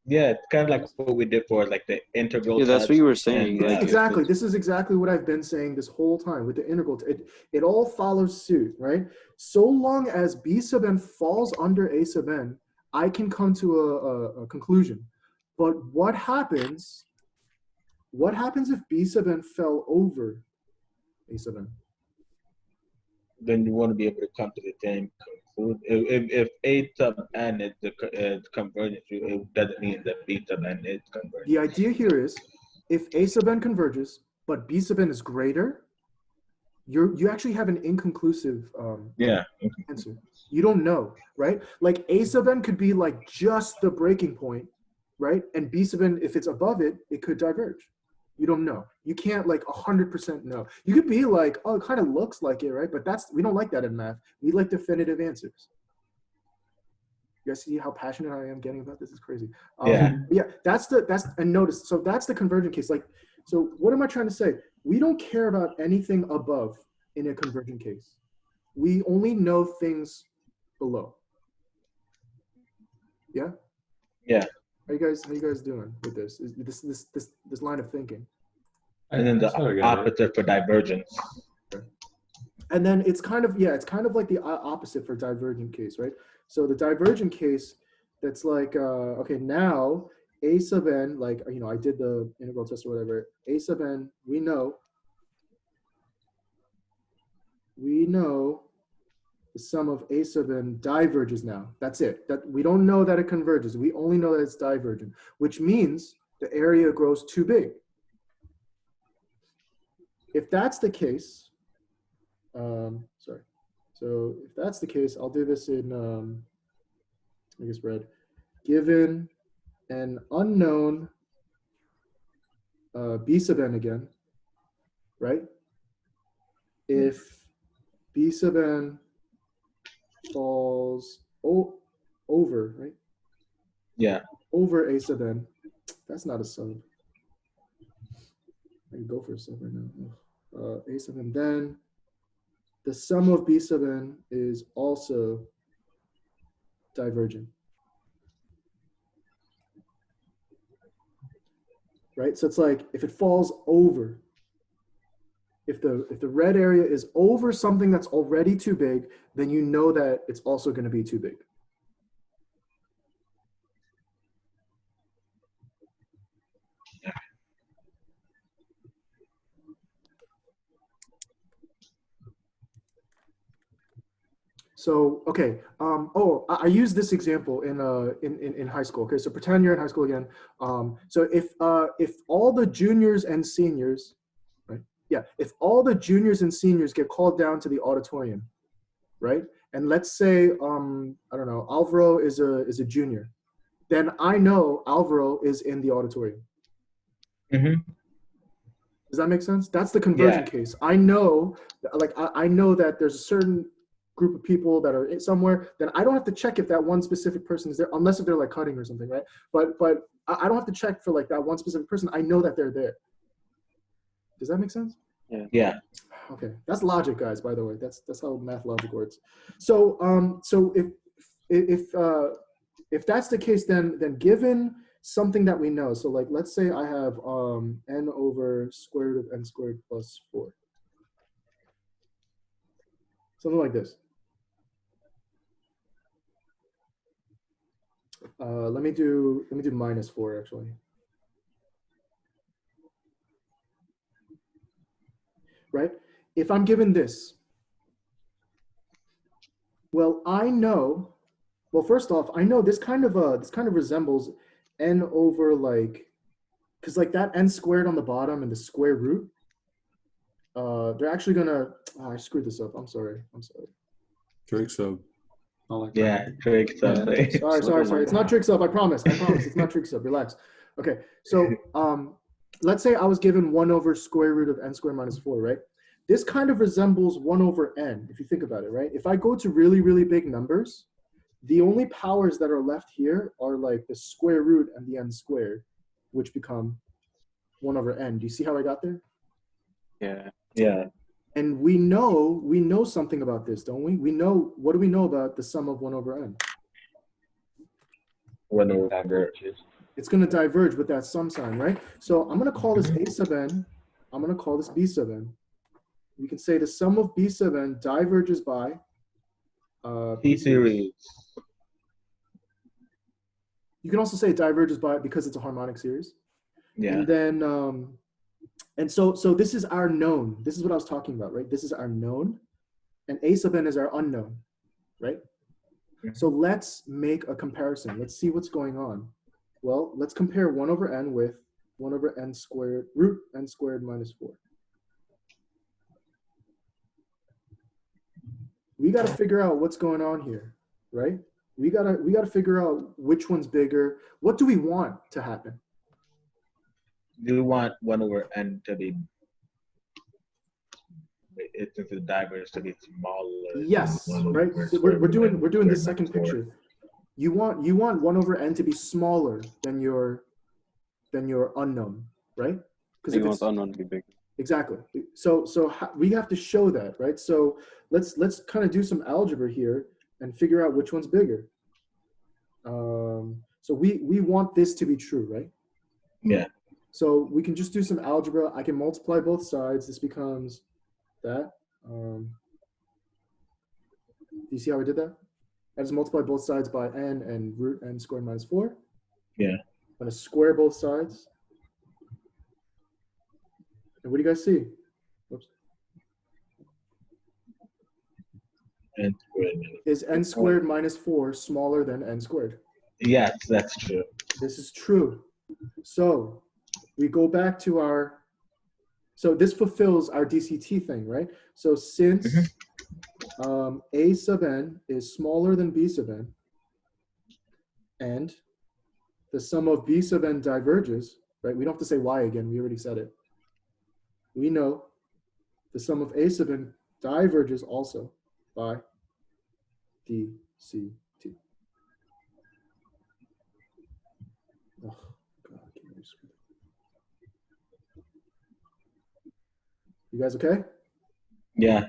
Yeah, it's kind of like what we did for like the integral. Yeah, that's what you were test saying. and, Exactly. This is exactly what I've been saying this whole time with the integral. It all follows suit, right? So long as b sub n falls under a sub n, I can come to a conclusion. But what happens if b sub n fell over a sub n? Then you want to be able to come to the same conclusion. If a sub n is convergent, it doesn't mean that b sub n is convergent. The idea here is if a sub n converges, but b sub n is greater, you actually have an inconclusive answer. You don't know, right? Like a sub n could be like just the breaking point, right? And b sub n, if it's above it, it could diverge. You don't know. You can't like 100% know. You could be like, oh, it kind of looks like it, right? But we don't like that in math. We like definitive answers. You guys see how passionate I am getting about this? It's crazy. Yeah, and notice, so that's the convergent case. Like, so what am I trying to say? We don't care about anything above in a convergent case. We only know things below. Yeah? Yeah. How you guys doing with this? This line of thinking? And then the opposite for divergence. And then it's kind of like the opposite for divergent case, right? So the divergent case, that's like okay, now a sub n, like I did the integral test or whatever. A sub n, we know the sum of a sub n diverges now. That's it. That we don't know that it converges. We only know that it's divergent, which means the area grows too big. If that's the case, sorry. So if that's the case, I'll do this in, I guess red. Given an unknown b sub n again, right? If b sub n falls over, right? Yeah. Over a sub n, that's not a sub. I can go for a sub right now. A sub n, then the sum of b sub n is also divergent. Right? So it's like if it falls over, if the red area is over something that's already too big, then you know that it's also going to be too big. So okay. I used this example in high school. Okay, so pretend you're in high school again. So if all the juniors and seniors, right? Yeah, if all the juniors and seniors get called down to the auditorium, right? And let's say I don't know, Alvaro is a junior, then I know Alvaro is in the auditorium. Mm-hmm. Does that make sense? That's the conversion case. I know, like I know that there's a certain group of people that are somewhere. Then I don't have to check if that one specific person is there, unless if they're like cutting or something, right? But I don't have to check for like that one specific person. I know that they're there. Does that make sense? Yeah. Okay, that's logic, guys. By the way, that's how math logic works. So so if that's the case, then given something that we know, so like let's say I have n over square root of n squared plus 4, something like this. Let me do minus 4 actually. Right? If I'm given this, well, I know. Well, first off, I know this kind of resembles n over like, because like that n squared on the bottom and the square root, they're actually gonna. I screwed this up. I'm sorry. Trig sub. Trig sub. Sorry. It's not trig sub. I promise. It's not trig sub. Relax. Okay. So let's say I was given 1 over square root of n squared minus 4, right? This kind of resembles 1 over n, if you think about it, right? If I go to really, really big numbers, the only powers that are left here are like the square root and the n squared, which become 1 over n. Do you see how I got there? Yeah. And we know something about this, don't we? What do we know about the sum of 1 over n? 1 over. It's going to diverge with that sum sign, right? So I'm going to call this a sub n. I'm going to call this b sub n. We can say the sum of b sub n diverges by P series. You can also say it diverges by because it's a harmonic series. Yeah. And then and so this is our known. This is what I was talking about, right? This is our known, and a sub n is our unknown, right? So let's make a comparison. Let's see what's going on. Well, let's compare 1 over n with 1 over n squared, root n squared minus 4. We got to figure out what's going on here, right? We gotta figure out which one's bigger. What do we want to happen? Do you want 1 over n to be the diverge to be smaller? Yes, right. We're doing this second picture. You want 1 over n to be smaller than your unknown, right? Because you want the unknown to be bigger. Exactly. So we have to show that, right? So let's kind of do some algebra here and figure out which one's bigger. So we want this to be true, right? Yeah. So we can just do some algebra. I can multiply both sides. This becomes that. Do you see how I did that? I just multiply both sides by n and root n squared minus 4. Yeah. I'm going to square both sides. And what do you guys see? Oops. N squared. Is n squared minus 4 smaller than n squared? Yes, that's true. This is true. So we go back to our, so this fulfills our DCT thing, right? So since a sub n is smaller than b sub n, and the sum of b sub n diverges, right? We don't have to say y again, we already said it. We know the sum of a sub n diverges also by DCT. Oh, God, you guys okay? Yeah.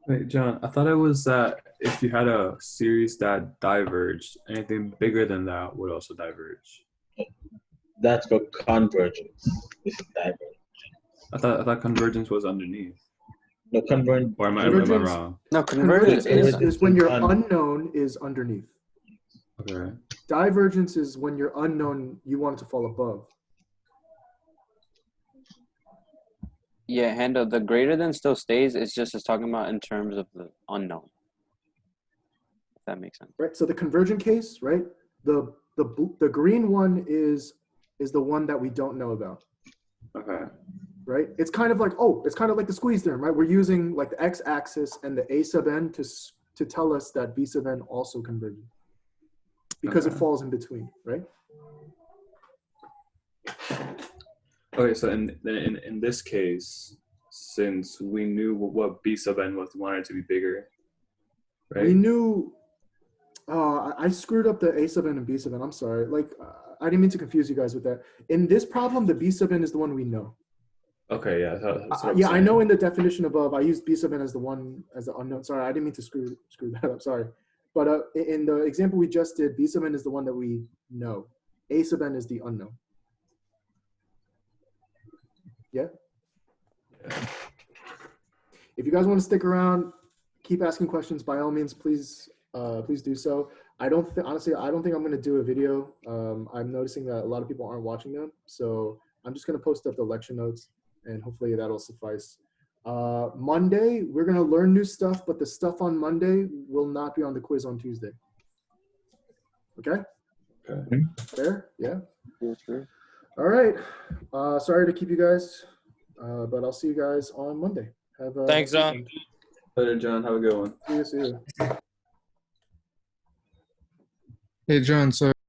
Wait, John, I thought it was that if you had a series that diverged, anything bigger than that would also diverge. That's called convergence. This is divergence. I thought convergence was underneath. No, convergence. Or am I wrong? No, Convergence convergence is when your unknown is underneath. Okay. Divergence is when your unknown, you want it to fall above. Yeah, Hendo, the greater than still stays. It's just talking about in terms of the unknown. that makes sense. Right. So the convergent case, right? The green one is the one that we don't know about. Okay. Right. It's kind of like, oh, it's kind of like the squeeze theorem, right? We're using like the x-axis and the a sub n to tell us that b sub n also converges because it falls in between, right? Okay, so in this case, since we knew what b sub n was, we wanted it to be bigger, right? We knew. I screwed up the a sub n and b sub n. I'm sorry. Like, I didn't mean to confuse you guys with that. In this problem, the b sub n is the one we know. Okay, yeah. That's what I'm Yeah, I saying. know in the definition above, I used b sub n as the unknown. Sorry, I didn't mean to screw that up. Sorry. But in the example we just did, b sub n is the one that we know. A sub n is the unknown. Yeah? If you guys want to stick around, keep asking questions, by all means, please do so. Honestly, I don't think I'm going to do a video. I'm noticing that a lot of people aren't watching them. So I'm just going to post up the lecture notes and hopefully that'll suffice. Monday, we're going to learn new stuff, but the stuff on Monday will not be on the quiz on Tuesday. Okay? Okay. Fair? Yeah? Yeah, sure. All right. Sorry to keep you guys, but I'll see you guys on Monday. Have a Thanks, John. Later, John. Have a good one. See you. Hey, John, so